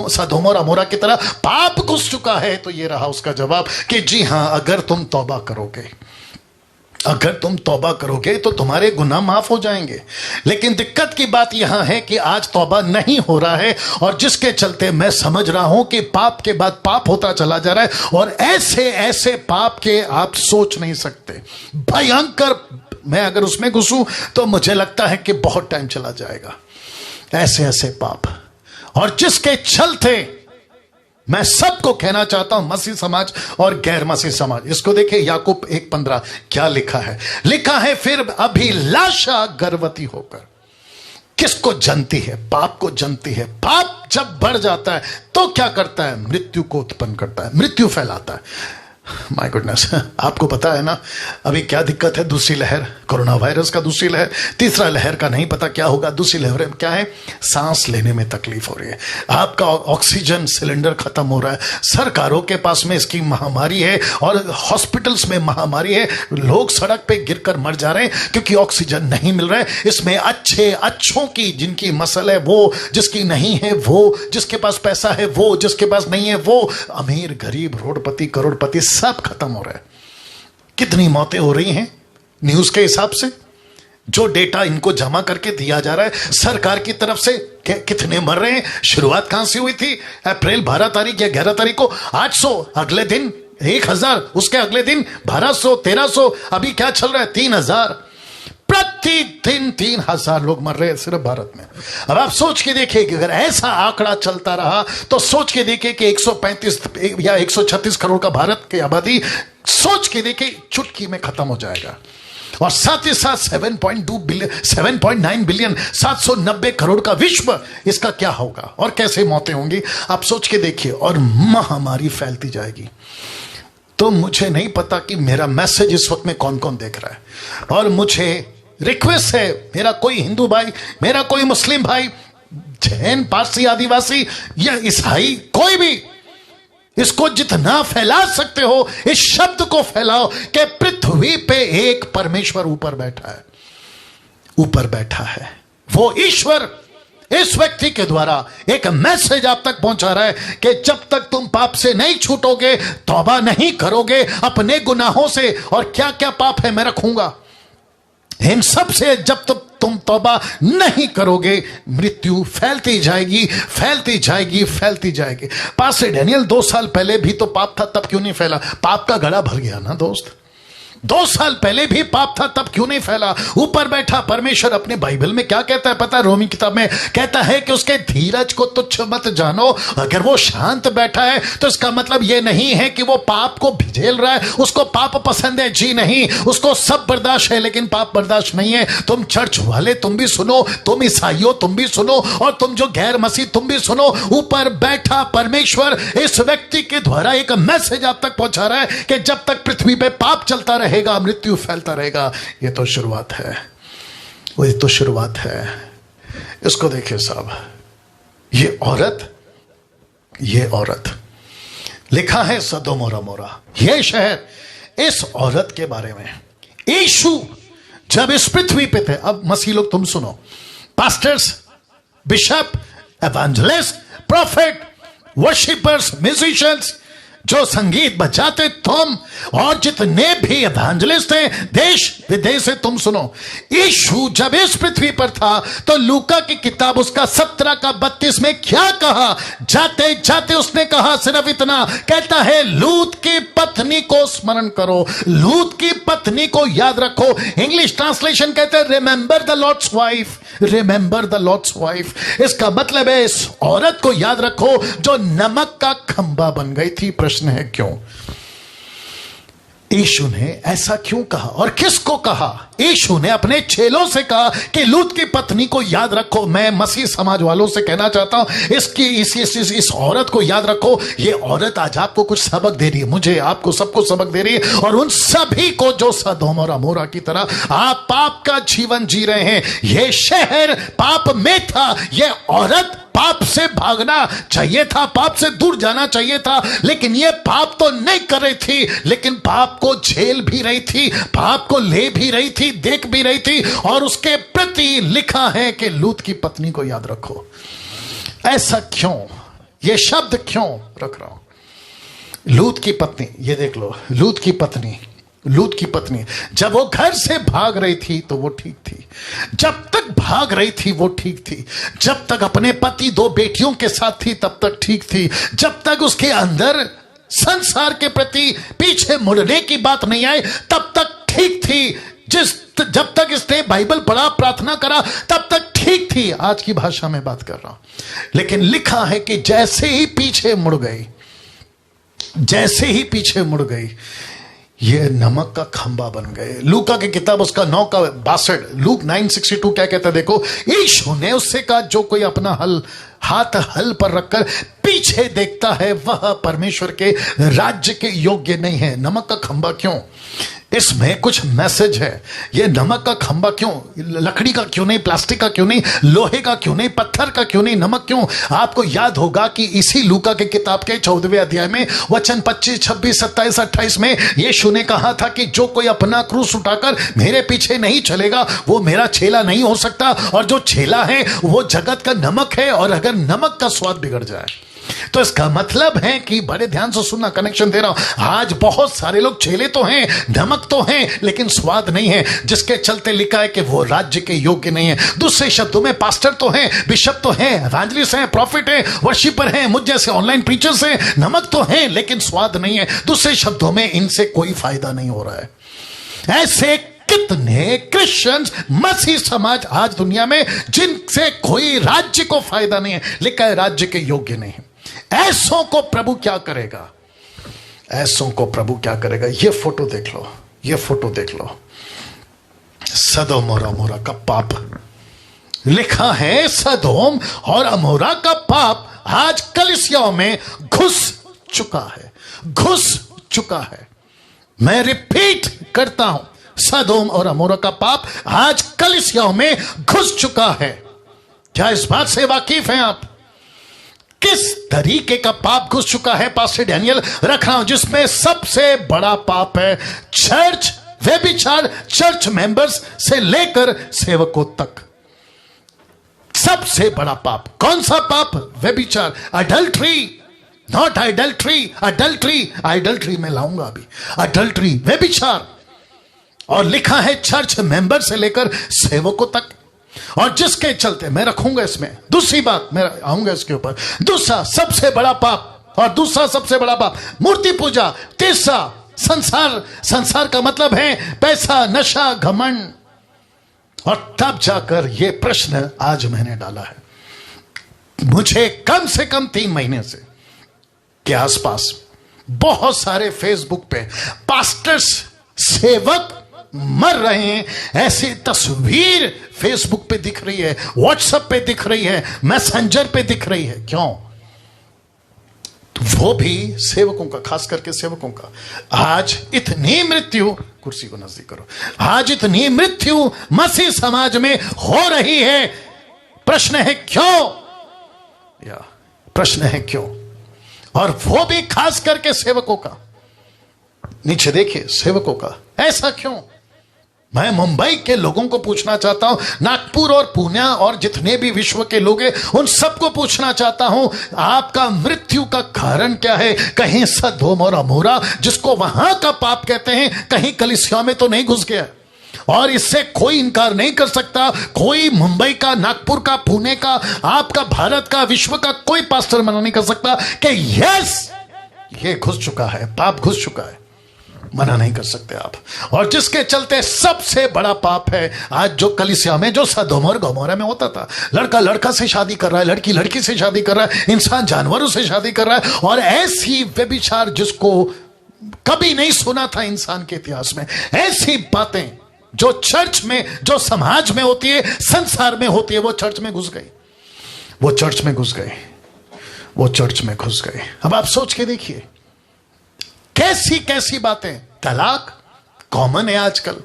सदोम और अमोरा की तरह पाप घुस चुका है? तो ये रहा उसका जवाब कि जी हां, अगर तुम तौबा करोगे, अगर तुम तौबा करोगे तो तुम्हारे गुनाह माफ हो जाएंगे। लेकिन दिक्कत की बात यहां है कि आज तौबा नहीं हो रहा है, और जिसके चलते मैं समझ रहा हूं कि पाप के बाद पाप होता चला जा रहा है, और ऐसे ऐसे पाप के आप सोच नहीं सकते, भयंकर। मैं अगर उसमें घुसूं तो मुझे लगता है कि बहुत टाइम चला जाएगा। ऐसे ऐसे पाप, और जिसके चलते मैं सबको कहना चाहता हूं, मसीह समाज और गैर मसीह समाज, इसको देखिए याकूब 1:15 क्या लिखा है। लिखा है, फिर अभिलाषा गर्भवती होकर किसको जनती है? पाप को जनती है। पाप जब बढ़ जाता है तो क्या करता है? मृत्यु को उत्पन्न करता है, मृत्यु फैलाता है। माय गुडनेस, आपको पता है ना अभी क्या दिक्कत है? दूसरी लहर, कोरोना वायरस का दूसरी लहर, तीसरा लहर का नहीं पता क्या होगा। दूसरी लहर में क्या है? सांस लेने में तकलीफ हो रही है, आपका ऑक्सीजन सिलेंडर खत्म हो रहा है, सरकारों के पास में इसकी महामारी है और हॉस्पिटल्स में महामारी है, लोग सड़क पे गिरकर मर जा रहे हैं क्योंकि ऑक्सीजन नहीं मिल रहा है। इसमें अच्छों की, जिनकी मसल है वो, जिसकी नहीं है वो, जिसके पास पैसा है वो, जिसके पास नहीं है वो, अमीर गरीब रोडपति करोड़पति सब खत्म हो रहा है। कितनी मौतें हो रही हैं न्यूज के हिसाब से, जो डेटा इनको जमा करके दिया जा रहा है सरकार की तरफ से, कितने मर रहे हैं। शुरुआत कहां से हुई थी? अप्रैल 12 तारीख या 11 तारीख को 800, अगले दिन 1000, उसके अगले दिन 1200, 1300, अभी क्या चल रहा है? 3000। प्रतिदिन 3000 लोग मर रहे हैं सिर्फ भारत में। अब आप सोच के देखिए कि अगर ऐसा आंकड़ा चलता रहा तो सोच के देखिए कि 135 या 136 करोड़ का भारत की आबादी, सोच के देखिए चुटकी में खत्म हो जाएगा। और साथ ही साथ 7.9 बिलियन 790 करोड़ का विश्व, इसका क्या होगा और कैसे मौतें होंगी आप सोच के देखिए। और महामारी फैलती जाएगी। तो मुझे नहीं पता कि मेरा मैसेज इस वक्त में कौन कौन देख रहा है, और मुझे रिक्वेस्ट है, मेरा कोई हिंदू भाई, मेरा कोई मुस्लिम भाई, जैन, पारसी, आदिवासी या ईसाई, कोई भी, इसको जितना फैला सकते हो इस शब्द को फैलाओ कि पृथ्वी पे एक परमेश्वर ऊपर बैठा है, ऊपर बैठा है। वो ईश्वर इस व्यक्ति के द्वारा एक मैसेज आप तक पहुंचा रहा है कि जब तक तुम पाप से नहीं छूटोगे, तौबा नहीं करोगे अपने गुनाहों से, और क्या क्या पाप है मैं रखूंगा, इन सब से जब तक तुम तौबा नहीं करोगे, मृत्यु फैलती जाएगी, फैलती जाएगी, फैलती जाएगी। पास्टर डैनियल 2 साल पहले भी तो पाप था, तब क्यों नहीं फैला? पाप का घड़ा भर गया ना दोस्त। 2 साल पहले भी पाप था, तब क्यों नहीं फैला? ऊपर बैठा परमेश्वर अपने बाइबल में क्या कहता है पता है? रोमी किताब में कहता है कि उसके धीरज को तुच्छ मत जानो। अगर वो शांत बैठा है तो इसका मतलब ये नहीं है कि वो पाप को झेल रहा है, उसको पाप पसंद है, जी नहीं, उसको सब बर्दाश्त है लेकिन पाप बर्दाश्त नहीं है। तुम चर्च वाले तुम भी सुनो, तुम ईसाइयों तुम भी सुनो, और तुम जो गैर मसीह तुम भी सुनो। ऊपर बैठा परमेश्वर इस व्यक्ति के द्वारा एक मैसेज आप तक पहुंचा रहा है कि जब तक पृथ्वी पे पाप चलता रहे, मृत्यु फैलता रहेगा। ये तो शुरुआत है, वो तो शुरुआत है। इसको देखिए साहब, ये औरत लिखा है सदोम और अमोरा, ये शहर, इस औरत के बारे में यीशु जब इस पृथ्वी पे थे। अब मसीह लोग तुम सुनो, pastors, bishop, evangelist, profit, worshippers, musicians, जो संगीत बजाते तुम, और जितने भी एवेंजलिस्ट हैं देश विदेश से, तुम सुनो। यीशु जब इस पृथ्वी पर था तो लूका की किताब उसका 17 का 32 में क्या कहा? जाते जाते उसने कहा सिर्फ इतना, कहता है लूत की पत्नी को स्मरण करो, लूत की पत्नी को याद रखो। इंग्लिश ट्रांसलेशन कहते हैं remember the lord's wife, remember the lord's wife. इसका मतलब है इस औरत को याद रखो जो नमक का खंबा बन गई थी। प्रश्न है क्यों? यीशु ने ऐसा क्यों कहा और किसको कहा? यीशु ने अपने चेलों से कहा कि लूत की पत्नी को याद रखो। मैं मसीह समाज वालों से कहना चाहता हूं, इस औरत को याद रखो। ये औरत आज आपको कुछ सबक दे रही है, मुझे, आपको, सबको सबक दे रही है। और उन सभी को जो सदोम और अमोरा की तरह आप पाप का जीवन जी रहे हैं। ये शहर पाप में था, ये औरत पाप से भागना चाहिए था, पाप से दूर जाना चाहिए था, लेकिन ये पाप तो नहीं कर रही थी, लेकिन पाप को झेल भी रही थी, पाप को ले भी रही थी, देख भी रही थी। और उसके प्रति लिखा है कि लूत की पत्नी को याद रखो। ऐसा क्यों? ये शब्द क्यों रख रहा हूं? लूत की पत्नी, ये देख लो, लूत की पत्नी जब वो घर से भाग रही थी तो वो ठीक थी, जब तक भाग रही थी वो ठीक थी, जब तक अपने पति 2 बेटियों के साथ थी तब तक ठीक थी, जब तक उसके अंदर संसार के प्रति पीछे मुड़ने की बात नहीं आई तब तक ठीक थी, जब तक इसने बाइबल पढ़ा, प्रार्थना करा, तब तक ठीक थी। आज की भाषा में बात कर रहा हूं। लेकिन लिखा है कि जैसे ही पीछे मुड़ गई, ये नमक का खंबा बन गए। लूका की किताब उसका 9 का 62, लूक 9:62 क्या कहता है देखो। यीशु ने उससे कहा जो कोई अपना हाथ हल पर रखकर पीछे देखता है वह परमेश्वर के राज्य के योग्य नहीं है। नमक का खंबा क्यों? इसमें कुछ मैसेज है। ये नमक का खंबा क्यों? लकड़ी का क्यों नहीं, प्लास्टिक का क्यों नहीं, लोहे का क्यों नहीं, पत्थर का क्यों नहीं, नमक क्यों? आपको याद होगा कि इसी लूका के किताब के 14वें अध्याय में वचन 25, 26, 27, 28 में यीशु ने कहा था कि जो कोई अपना क्रूस उठाकर मेरे पीछे नहीं चलेगा वो मेरा चेला नहीं हो सकता। और जो चेला है वो जगत का नमक है, और अगर नमक का स्वाद बिगड़ जाए तो इसका मतलब है कि बड़े ध्यान से सुनना, कनेक्शन दे रहा हूं। आज बहुत सारे लोग चेले तो हैं, नमक तो हैं, लेकिन स्वाद नहीं है, जिसके चलते लिखा है कि वो राज्य के योग्य नहीं है। दूसरे शब्दों में पास्टर तो हैं, बिशप तो हैं, एवेंजलिस्ट हैं, प्रॉफिट हैं, वर्शिपर हैं, मुझ जैसे ऑनलाइन प्रीचर्स हैं, नमक तो हैं लेकिन स्वाद नहीं है। दूसरे शब्दों में इनसे कोई फायदा नहीं हो रहा है। ऐसे कितने क्रिश्चियंस, मसीह समाज आज दुनिया में जिनसे कोई राज्य को फायदा नहीं है, लिखा है राज्य के योग्य नहीं है। ऐसों को प्रभु क्या करेगा? ऐसों को प्रभु क्या करेगा? ये फोटो देख लो, ये फोटो देख लो। सदोम और अमोरा का पाप लिखा है। सदोम और अमोरा का पाप आज कलीसियाओं में घुस चुका है, घुस चुका है। मैं रिपीट करता हूं, सदोम और अमोरा का पाप आज कलीसियाओं में घुस चुका है। क्या इस बात से वाकिफ हैं आप? किस तरीके का पाप घुस चुका है पास्टर डैनियल? रख रहा हूं, जिसमें सबसे बड़ा पाप है चर्च व्यभिचार, चर्च मेंबर्स से लेकर सेवकों तक। सबसे बड़ा पाप कौन सा पाप? व्यभिचार, अडल्ट्री, नॉट आइडल्ट्री, अडल्ट्री, आइडल्ट्री में लाऊंगा अभी, अडल्ट्री, व्यभिचार। और लिखा है चर्च मेंबर से लेकर सेवकों तक। और जिसके चलते मैं रखूंगा इसमें दूसरी बात, मैं आऊंगा इसके ऊपर। दूसरा सबसे बड़ा पाप, और दूसरा सबसे बड़ा पाप मूर्ति पूजा। तीसरा संसार, संसार का मतलब है पैसा, नशा, घमंड। और तब जाकर यह प्रश्न आज मैंने डाला है, मुझे कम से कम 3 महीने से के आसपास बहुत सारे फेसबुक पे पास्टर्स, सेवक मर रहे हैं, ऐसी तस्वीर फेसबुक पे दिख रही है, व्हाट्सएप पे दिख रही है, मैसेंजर पे दिख रही है। क्यों? तो वो भी सेवकों का, खास करके सेवकों का। आज इतनी मृत्यु, कुर्सी को नजदीक करो, आज इतनी मृत्यु मसीह समाज में हो रही है। प्रश्न है क्यों? या प्रश्न है क्यों? और वो भी खास करके सेवकों का। नीचे देखिए, सेवकों का। ऐसा क्यों? मैं मुंबई के लोगों को पूछना चाहता हूं, नागपुर और पुणे और जितने भी विश्व के लोग हैं उन सबको पूछना चाहता हूं, आपका मृत्यु का कारण क्या है? कहीं सदोम और अमोरा, जिसको वहां का पाप कहते हैं, कहीं कलीसिया में तो नहीं घुस गया? और इससे कोई इनकार नहीं कर सकता, कोई मुंबई का, नागपुर का, पुणे का, आपका भारत का, विश्व का कोई पास्टर मना नहीं कर सकता कि यस ये घुस चुका है, पाप घुस चुका है। मना नहीं कर सकते आप। और जिसके चलते सबसे बड़ा पाप है आज जो कलीसिया में, जो सदोम और गमोरा में होता था। लड़का लड़का से शादी कर रहा है, लड़की लड़की से शादी कर रहा है, इंसान जानवरों से शादी कर रहा है, और ऐसी व्यभिचार जिसको कभी नहीं सुना था इंसान के इतिहास में। ऐसी बातें जो चर्च में, जो समाज में होती है, संसार में होती है, वो चर्च में घुस गई, वो चर्च में घुस गए, वो चर्च में घुस गए। अब आप सोच के देखिए, कैसी कैसी बातें। तलाक कॉमन है आजकल।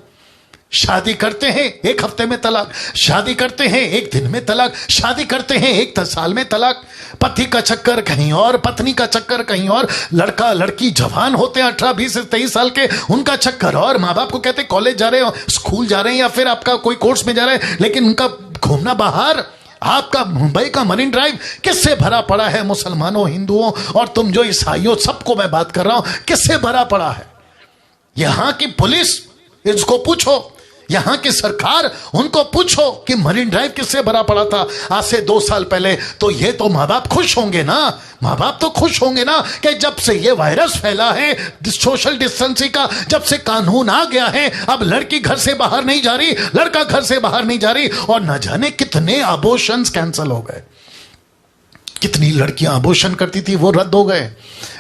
शादी करते हैं 1 हफ्ते में तलाक, शादी करते हैं 1 दिन में तलाक, शादी करते हैं 1 साल में तलाक। पति का चक्कर कहीं और, पत्नी का चक्कर कहीं और, लड़का लड़की जवान होते हैं 18, 20 से 23 साल के, उनका चक्कर और। माँ बाप को कहते हैं कॉलेज जा रहे हो, स्कूल जा रहे हैं, या फिर आपका कोई कोर्स में जा रहे हैं, लेकिन उनका घूमना बाहर। आपका मुंबई का मरीन ड्राइव किससे भरा पड़ा है? मुसलमानों, हिंदुओं और तुम जो ईसाइयों, सबको मैं बात कर रहा हूं, किससे भरा पड़ा है? यहां की पुलिस, इसको पूछो, यहां की सरकार, उनको पूछो कि मरीन ड्राइव किससे भरा पड़ा था आज से 2 साल पहले। तो ये तो माँ बाप खुश होंगे ना, माँ बाप तो खुश होंगे ना कि जब से ये वायरस फैला है, सोशल डिस्टेंसिंग का जब से कानून आ गया है, अब लड़की घर से बाहर नहीं जा रही, लड़का घर से बाहर नहीं जा रही। और न जाने कितने अबॉर्शंस कैंसिल हो गए, कितनी लड़कियां अबॉर्शन करती थी वो रद्द हो गए।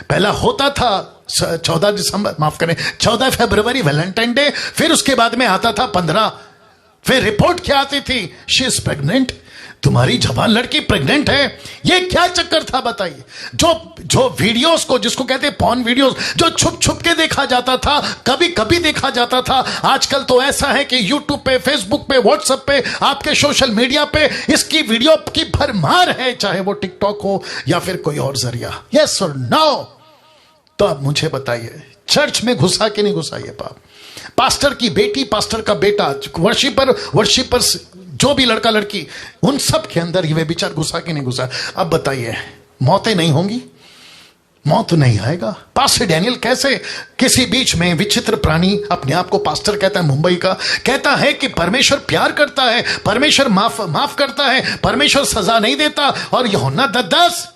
पहला होता था 14 दिसंबर, माफ करें 14 फरवरी वैलेंटाइन डे, फिर उसके बाद में आता था 15, फिर रिपोर्ट क्या आती थी? शी इज प्रेग्नेंट, तुम्हारी जवान लड़की प्रेग्नेंट है, ये क्या चक्कर था बताइए? जो वीडियोस को, जिसको कहते हैं पॉर्न वीडियोस, जो छुप छुप के देखा जाता था, कभी कभी देखा जाता था, आजकल तो ऐसा है कि यूट्यूब पे, फेसबुक पे, व्हाट्सएप पे, आपके सोशल मीडिया पे इसकी वीडियो की भरमार है, चाहे वो टिकटॉक हो या फिर कोई और जरिया। यस और नो? तो अब मुझे बताइए, चर्च में घुसा कि नहीं घुसा ये पाप? पास्टर की बेटी, पास्टर का बेटा, वर्शिपर्स, जो भी लड़का लड़की, उन सब के अंदर ये विचार घुसा कि नहीं घुसा? अब बताइए, मौतें नहीं होंगी? मौत नहीं आएगा? पास्टर डैनियल कैसे किसी बीच में विचित्र प्राणी, अपने आप को पास्टर कहता है मुंबई का, कहता है कि परमेश्वर प्यार करता है, परमेश्वर माफ करता है, परमेश्वर सजा नहीं देता, और यूहन्ना 10:10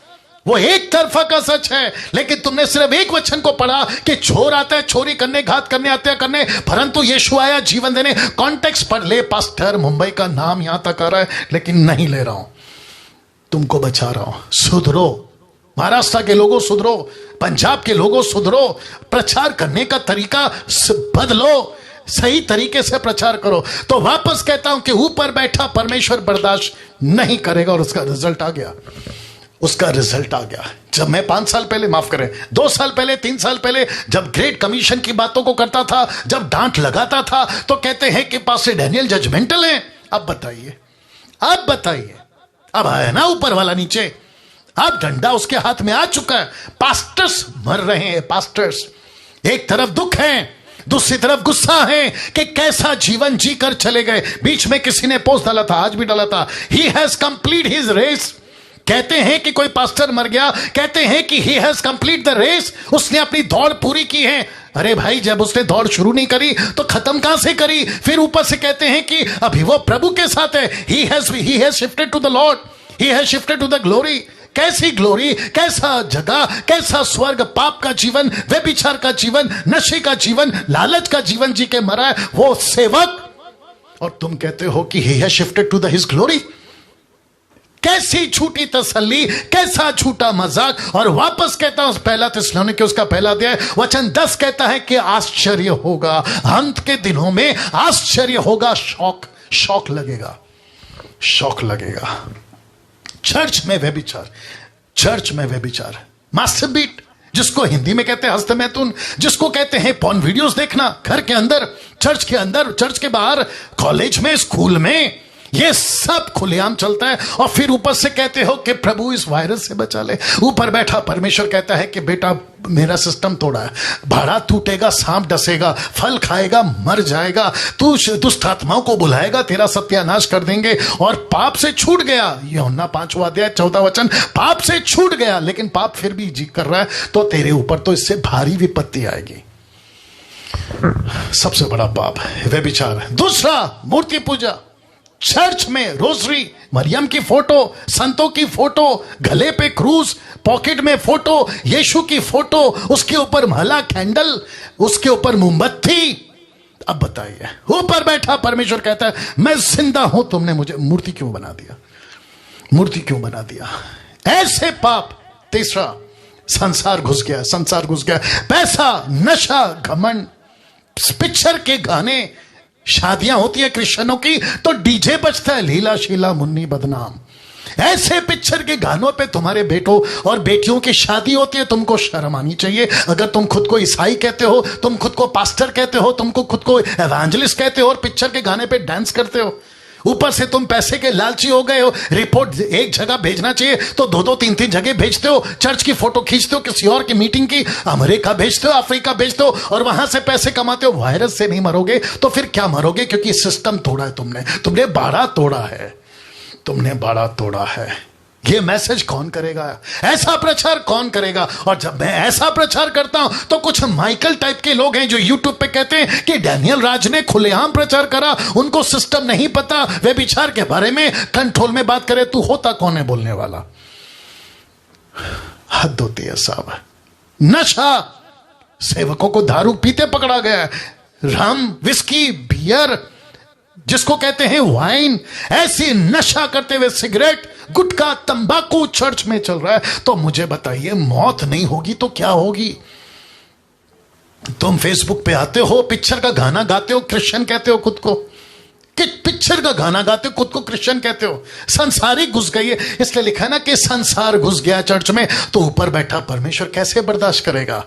वो एक तरफा का सच है। लेकिन तुमने सिर्फ एक वचन को पढ़ा कि चोर आता है चोरी करने, घात करने, हत्या करने, परंतु यीशु आया जीवन देने। कॉन्टेक्स्ट पढ़ ले। पास्टर मुंबई का नाम यहां तक आ रहा है, लेकिन नहीं ले रहा हूं, तुमको बचा रहा हूं। सुधरो, महाराष्ट्र के लोगों सुधरो, पंजाब के लोगों सुधरो, प्रचार करने का तरीका बदलो, सही तरीके से प्रचार करो। तो वापस कहता हूं कि ऊपर बैठा परमेश्वर बर्दाश्त नहीं करेगा, और उसका रिजल्ट आ गया। उसका रिजल्ट आ गया। जब मैं 5 साल पहले, माफ करें, 2 साल पहले, 3 साल पहले, जब ग्रेट कमीशन की बातों को करता था, जब डांट लगाता था, तो कहते हैं कि पास्टर डैनियल जजमेंटल है। अब बताइए, अब आया ना ऊपर वाला नीचे, अब डंडा उसके हाथ में आ चुका है। पास्टर्स मर रहे हैं, पास्टर्स। एक तरफ दुख है, दूसरी तरफ गुस्सा है कि कैसा जीवन जीकर चले गए। बीच में किसी ने पोस्ट डाला था, आज भी डाला था, he has complete his race. कहते हैं कि कोई पास्टर मर गया, कहते हैं कि he has complete the race, उसने अपनी दौड़ पूरी की है। अरे भाई, जब उसने दौड़ शुरू नहीं करी तो खत्म कहां से करी? फिर ऊपर से कहते हैं कि अभी वो प्रभु के साथ है, he has shifted to the lord, he has shifted to the glory. कैसी ग्लोरी, कैसा जगह, कैसा स्वर्ग? पाप का जीवन, व्यभिचार का जीवन, नशे का जीवन, लालच का जीवन जी के मरा है वो सेवक, और तुम कहते हो कि he has shifted to the his glory. कैसी झूठी तसल्ली, कैसा झूठा मजाक। और वापस कहता हूं, पहला थिस्सलुनीके उसका पहला अध्याय वचन 10 कहता है कि आश्चर्य होगा, अंत के दिनों में आश्चर्य होगा, शौक लगेगा, शौक लगेगा। चर्च में व्यभिचार, मास्टरबीट, जिसको हिंदी में कहते हैं हस्तमैथुन, जिसको कहते हैं पॉर्न वीडियोस देखना, घर के अंदर, चर्च के अंदर, चर्च के बाहर, कॉलेज में, स्कूल में, ये सब खुलेआम चलता है। और फिर ऊपर से कहते हो कि प्रभु इस वायरस से बचा ले। ऊपर बैठा परमेश्वर कहता है कि बेटा मेरा सिस्टम तोड़ा है, भाड़ा टूटेगा, सांप डसेगा, फल खाएगा, मर जाएगा, तू दुष्ट आत्माओं को बुलाएगा, तेरा सत्यानाश कर देंगे। और पाप से छूट गया, यूहन्ना 5वां अध्याय 14 वचन, पाप से छूट गया, लेकिन पाप फिर भी जी कर रहा है, तो तेरे ऊपर तो इससे भारी विपत्ति आएगी। सबसे बड़ा पाप व्यभिचार। दूसरा, मूर्ति पूजा। चर्च में रोजरी, मरियम की फोटो, संतों की फोटो, गले पे क्रूज, पॉकेट में फोटो, यीशु की फोटो, उसके ऊपर माला, कैंडल, उसके ऊपर मोमबत्ती। अब बताइए, ऊपर बैठा परमेश्वर कहता है मैं जिंदा हूं, तुमने मुझे मूर्ति क्यों बना दिया, मूर्ति क्यों बना दिया? ऐसे पाप। तीसरा, संसार घुस गया, पैसा, नशा, घमंड, पिक्चर के गाने, शादियां होती है क्रिश्चियनों की तो डीजे बजता है, लीला शीला मुन्नी बदनाम। ऐसे पिक्चर के गानों पे तुम्हारे बेटों और बेटियों की शादी होती है, तुमको शर्म आनी चाहिए। अगर तुम खुद को ईसाई कहते हो, तुम खुद को पास्टर कहते हो, तुमको खुद को एवेंजलिस्ट कहते हो, और पिक्चर के गाने पे डांस करते हो। ऊपर से तुम पैसे के लालची हो गए हो, रिपोर्ट एक जगह भेजना चाहिए तो 2-2, 3-3 जगह भेजते हो। चर्च की फोटो खींचते हो, किसी और की मीटिंग की, अमेरिका भेजते हो, अफ्रीका भेजते हो, और वहां से पैसे कमाते हो। वायरस से नहीं मरोगे तो फिर क्या मरोगे? क्योंकि सिस्टम तोड़ा है तुमने बाड़ा तोड़ा है। ये मैसेज कौन करेगा? ऐसा प्रचार कौन करेगा? और जब मैं ऐसा प्रचार करता हूं तो कुछ माइकल टाइप के लोग हैं जो यूट्यूब पे कहते हैं कि डैनियल राज ने खुलेआम प्रचार करा, उनको सिस्टम नहीं पता, व्यभिचार के बारे में कंट्रोल में बात करे। तू होता कौन है बोलने वाला? हद होती है साहब। नशा, सेवकों को दारू पीते पकड़ा गया, रम, विस्की, बियर, जिसको कहते हैं वाइन, ऐसी नशा करते हुए सिगरेट, गुटखा, तंबाकू चर्च में चल रहा है। तो मुझे बताइए, मौत नहीं होगी तो क्या होगी? तुम फेसबुक पे आते हो, पिक्चर का गाना गाते हो, क्रिश्चियन कहते हो खुद को, कि पिक्चर का गाना गाते हो, खुद को क्रिश्चियन कहते हो। संसारिक घुस गई है, इसलिए लिखा है ना कि संसार घुस गया चर्च में, तो ऊपर बैठा परमेश्वर कैसे बर्दाश्त करेगा।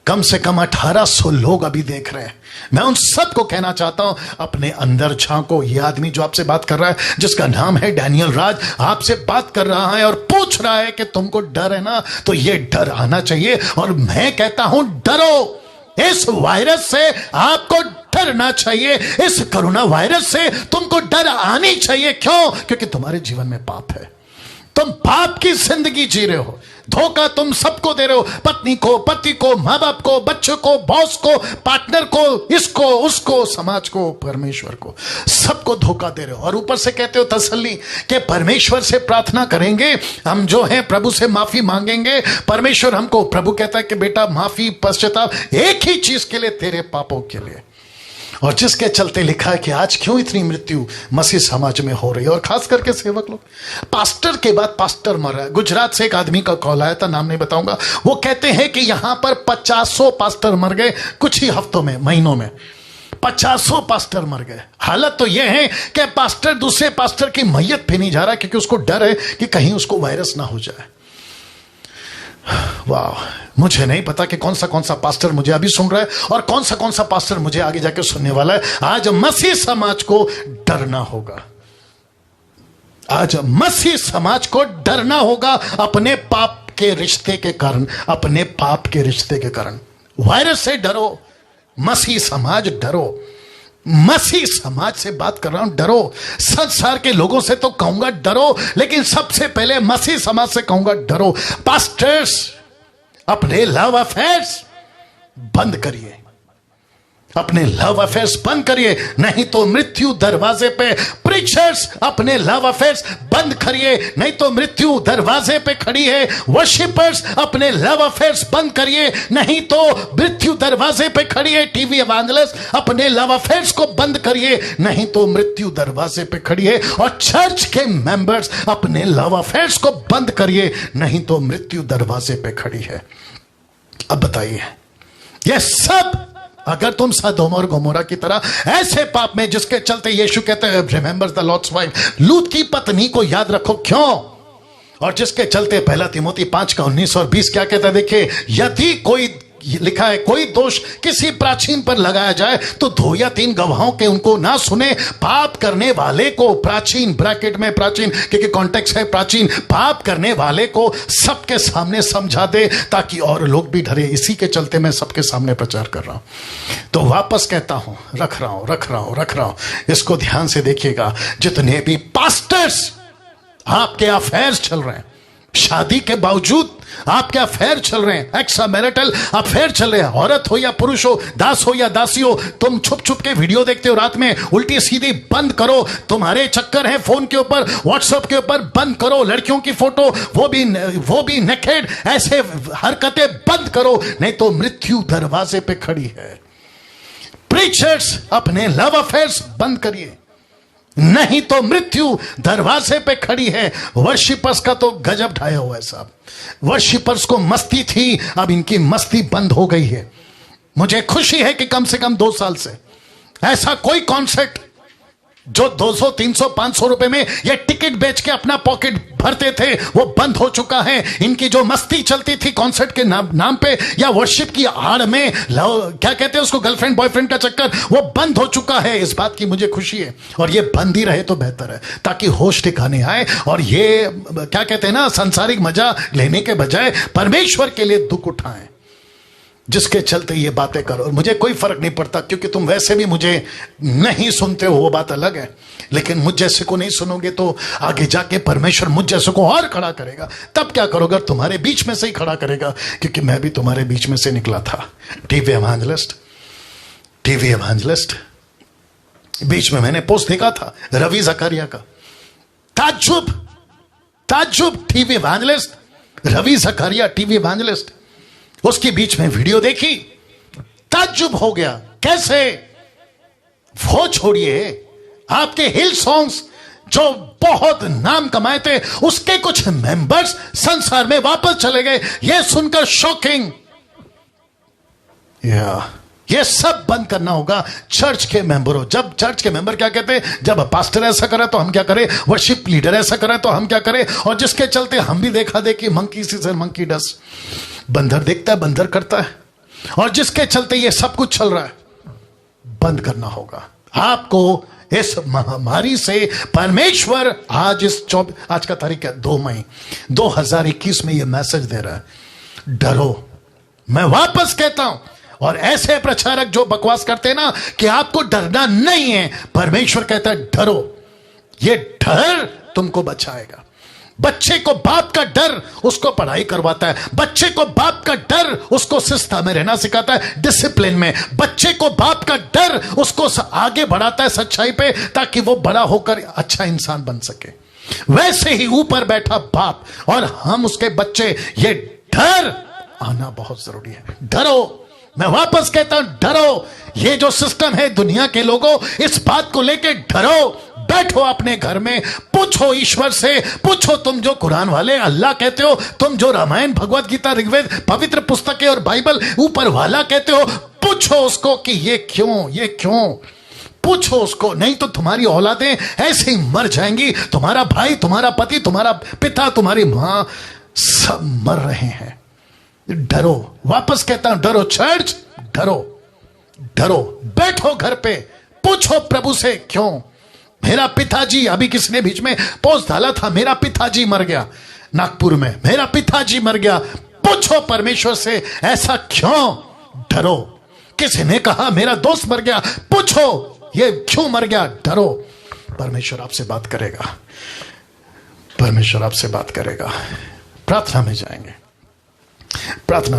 कम से कम 1800 लोग अभी देख रहे हैं। मैं उन सबको कहना चाहता हूं, अपने अंदर झांको। ये आदमी जो आपसे बात कर रहा है, जिसका नाम है डैनियल राज, आपसे बात कर रहा है और पूछ रहा है कि तुमको डर है ना, तो ये डर आना चाहिए। और मैं कहता हूं डरो, इस वायरस से आपको डरना चाहिए। इस कोरोना वायरस से तुमको डर आनी चाहिए। क्यों? क्योंकि तुम्हारे जीवन में पाप है, तुम पाप की जिंदगी जी रहे हो। धोखा तुम सबको दे रहे हो, पत्नी को, पति को, मां बाप को, बच्चों को, बॉस को, पार्टनर को, इसको, उसको, समाज को, परमेश्वर को, सबको धोखा दे रहे हो। और ऊपर से कहते हो तसल्ली कि परमेश्वर से प्रार्थना करेंगे, हम जो है प्रभु से माफी मांगेंगे, परमेश्वर हमको, प्रभु कहता है कि बेटा माफी, पश्चाताप एक ही चीज के लिए, तेरे पापों के लिए। और जिसके चलते लिखा है कि आज क्यों इतनी मृत्यु मसीह समाज में हो रही है, और खास करके सेवक लोग। पास्टर के बाद पास्टर मर रहा है। गुजरात से एक आदमी का कॉल आया था, नाम नहीं बताऊंगा। वो कहते हैं कि यहां पर 50 पास्टर मर गए कुछ ही हफ्तों में, महीनों में 50 पास्टर मर गए। हालत तो यह है कि पास्टर दूसरे पास्टर की मैयत पे नहीं जा रहा, क्योंकि उसको डर है कि कहीं उसको वायरस ना हो जाए। वाह, मुझे नहीं पता कि कौन सा पास्टर मुझे अभी सुन रहा है और कौन सा पास्टर मुझे आगे जाके सुनने वाला है। आज मसीह समाज को डरना होगा। आज मसीह समाज को डरना होगा अपने पाप के रिश्ते के कारण, अपने पाप के रिश्ते के कारण। वायरस से डरो, मसीह समाज डरो। मसीह समाज से बात कर रहा हूं, डरो। संसार के लोगों से तो कहूंगा डरो, लेकिन सबसे पहले मसीह समाज से कहूंगा डरो। पास्टर्स, अपने लव अफेयर्स बंद करिए, अपने लव अफेयर्स बंद करिए, नहीं तो मृत्यु दरवाजे पे। प्रीचर्स, अपने लव अफेयर्स बंद करिए, नहीं तो मृत्यु दरवाजे पे खड़ी है। वर्शिपर्स, अपने लव अफेयर्स बंद करिए, नहीं तो मृत्यु दरवाजे पे खड़ी है। टीवी एवांजलिस्ट, अपने लव अफेयर्स को बंद करिए, नहीं तो मृत्यु दरवाजे पे खड़ी है। और चर्च के मेंबर्स, अपने लव अफेयर्स को बंद करिए, नहीं तो मृत्यु दरवाजे पे खड़ी है। अब बताइए, यह सब अगर तुम सदोम और गोमोरा की तरह ऐसे पाप में, जिसके चलते यीशु कहते हैं रिमेंबर द लॉर्ड्स वाइफ, लूत की पत्नी को याद रखो। क्यों? और जिसके चलते 1 तिमोथी 5 का 19 और 20 क्या कहता है? देखिए, यदि कोई, लिखा है, कोई दोष किसी प्राचीन पर लगाया जाए तो 2 या 3 गवाहों के उनको ना सुने। पाप करने वाले को, प्राचीन ब्रैकेट में प्राचीन क्योंकि कॉन्टेक्स्ट है प्राचीन, पाप करने वाले को सबके सामने समझा दे, ताकि और लोग भी डरे। इसी के चलते मैं सबके सामने प्रचार कर रहा हूं। तो वापस कहता हूं, रख रहा हूं, इसको ध्यान से देखिएगा। जितने भी पास्टर्स, आपके अफेयर्स चल रहे हैं, शादी के बावजूद आपके अफेयर चल रहे हैं, एक्स्ट्रा मैरिटल अफेयर चल रहे हैं, औरत हो या पुरुष हो, दास हो या दासी हो, तुम छुप के वीडियो देखते हो रात में, उल्टी सीधी बंद करो। तुम्हारे चक्कर हैं फोन के ऊपर, व्हाट्सएप के ऊपर, बंद करो। लड़कियों की फोटो, वो भी नेकेड, ऐसे हरकतें बंद करो, नहीं तो मृत्यु दरवाजे पे खड़ी है। प्रीचर्स, अपने लव अफेयर्स बंद करिए, नहीं तो मृत्यु दरवाजे पे खड़ी है। वर्शिपर्स का तो गजब ढाया हुआ है साहब। वर्शिपर्स को मस्ती थी, अब इनकी मस्ती बंद हो गई है। मुझे खुशी है कि कम से कम 2 साल से ऐसा कोई कॉन्सर्ट जो 200, 300, 500 रुपए में ये टिकट बेच के अपना पॉकेट भरते थे, वो बंद हो चुका है। इनकी जो मस्ती चलती थी कॉन्सर्ट के नाम पे या वर्शिप की आड़ में, क्या कहते हैं उसको, गर्लफ्रेंड बॉयफ्रेंड का चक्कर, वो बंद हो चुका है। इस बात की मुझे खुशी है, और ये बंद ही रहे तो बेहतर है, ताकि होश ठिकाने आए। और ये क्या कहते हैं ना, सांसारिक मजा लेने के बजाय परमेश्वर के लिए दुख उठाएं, जिसके चलते ये बातें करो। मुझे कोई फर्क नहीं पड़ता, क्योंकि तुम वैसे भी मुझे नहीं सुनते हो, वो बात अलग है। लेकिन मुझ जैसे को नहीं सुनोगे तो आगे जाके परमेश्वर मुझ जैसे को और खड़ा करेगा। तब क्या करोगे? तुम्हारे बीच में से ही खड़ा करेगा, क्योंकि मैं भी तुम्हारे बीच में से निकला था। टीवी एवांजलिस्ट बीच में मैंने पोस्ट देखा था रवि जकारिया का, ताज्जुब टीवी एवांजलिस्ट रवि जकारिया, टीवी एवांजलिस्ट। उसके बीच में वीडियो देखी, ताज्जुब हो गया। कैसे? वो छोड़िए, आपके हिल सॉन्ग्स जो बहुत नाम कमाए थे, उसके कुछ मेंबर्स संसार में वापस चले गए। यह सुनकर शॉकिंग, ये सब बंद करना होगा चर्च के मेंबरों। जब चर्च के मेंबर क्या कहते हैं, जब पास्टर ऐसा करे तो हम क्या करें, वर्शिप लीडर ऐसा करे तो हम क्या करें, और जिसके चलते हम भी देखा देखी मंकी से मंकी डस, बंदर देखता है बंदर करता है, और जिसके चलते ये सब कुछ चल रहा है, बंद करना होगा आपको। इस महामारी से परमेश्वर आज का तारीख है 2 मई 2021 में ये मैसेज दे रहा है, डरो। मैं वापस कहता हूं, और ऐसे प्रचारक जो बकवास करते हैं ना कि आपको डरना नहीं है, परमेश्वर कहता है डरो। ये डर तुमको बचाएगा। बच्चे को बाप का डर उसको पढ़ाई करवाता है, बच्चे को बाप का डर उसको शिस्ता में रहना सिखाता है, डिसिप्लिन में। बच्चे को बाप का डर उसको आगे बढ़ाता है सच्चाई पे, ताकि वो बड़ा होकर अच्छा इंसान बन सके। वैसे ही ऊपर बैठा बाप और हम उसके बच्चे, ये डर आना बहुत जरूरी है। डरो, मैं वापस कहता हूं डरो। ये जो सिस्टम है दुनिया के लोगों, इस बात को लेके डरो। बैठो अपने घर में, पूछो ईश्वर से, पूछो तुम जो कुरान वाले अल्लाह कहते हो, तुम जो रामायण भगवत गीता ऋग्वेद पवित्र पुस्तकें और बाइबल ऊपर वाला कहते हो, पूछो उसको कि ये क्यों। पूछो उसको, नहीं तो तुम्हारी औलादें ऐसे ही मर जाएंगी। तुम्हारा भाई, तुम्हारा पति, तुम्हारा पिता, तुम्हारी मां, सब मर रहे हैं। डरो, वापस कहता हूं डरो चर्च, डरो। बैठो घर पे, पूछो प्रभु से क्यों। मेरा पिताजी, अभी किसने बीच में पोस्ट डाला था, मेरा पिताजी मर गया नागपुर में, मेरा पिताजी मर गया। पूछो परमेश्वर से ऐसा क्यों, डरो। किसी ने कहा मेरा दोस्त मर गया, पूछो ये क्यों मर गया, डरो। परमेश्वर आपसे बात करेगा, परमेश्वर आपसे बात करेगा। प्रार्थना में जाएंगे, प्रार्थना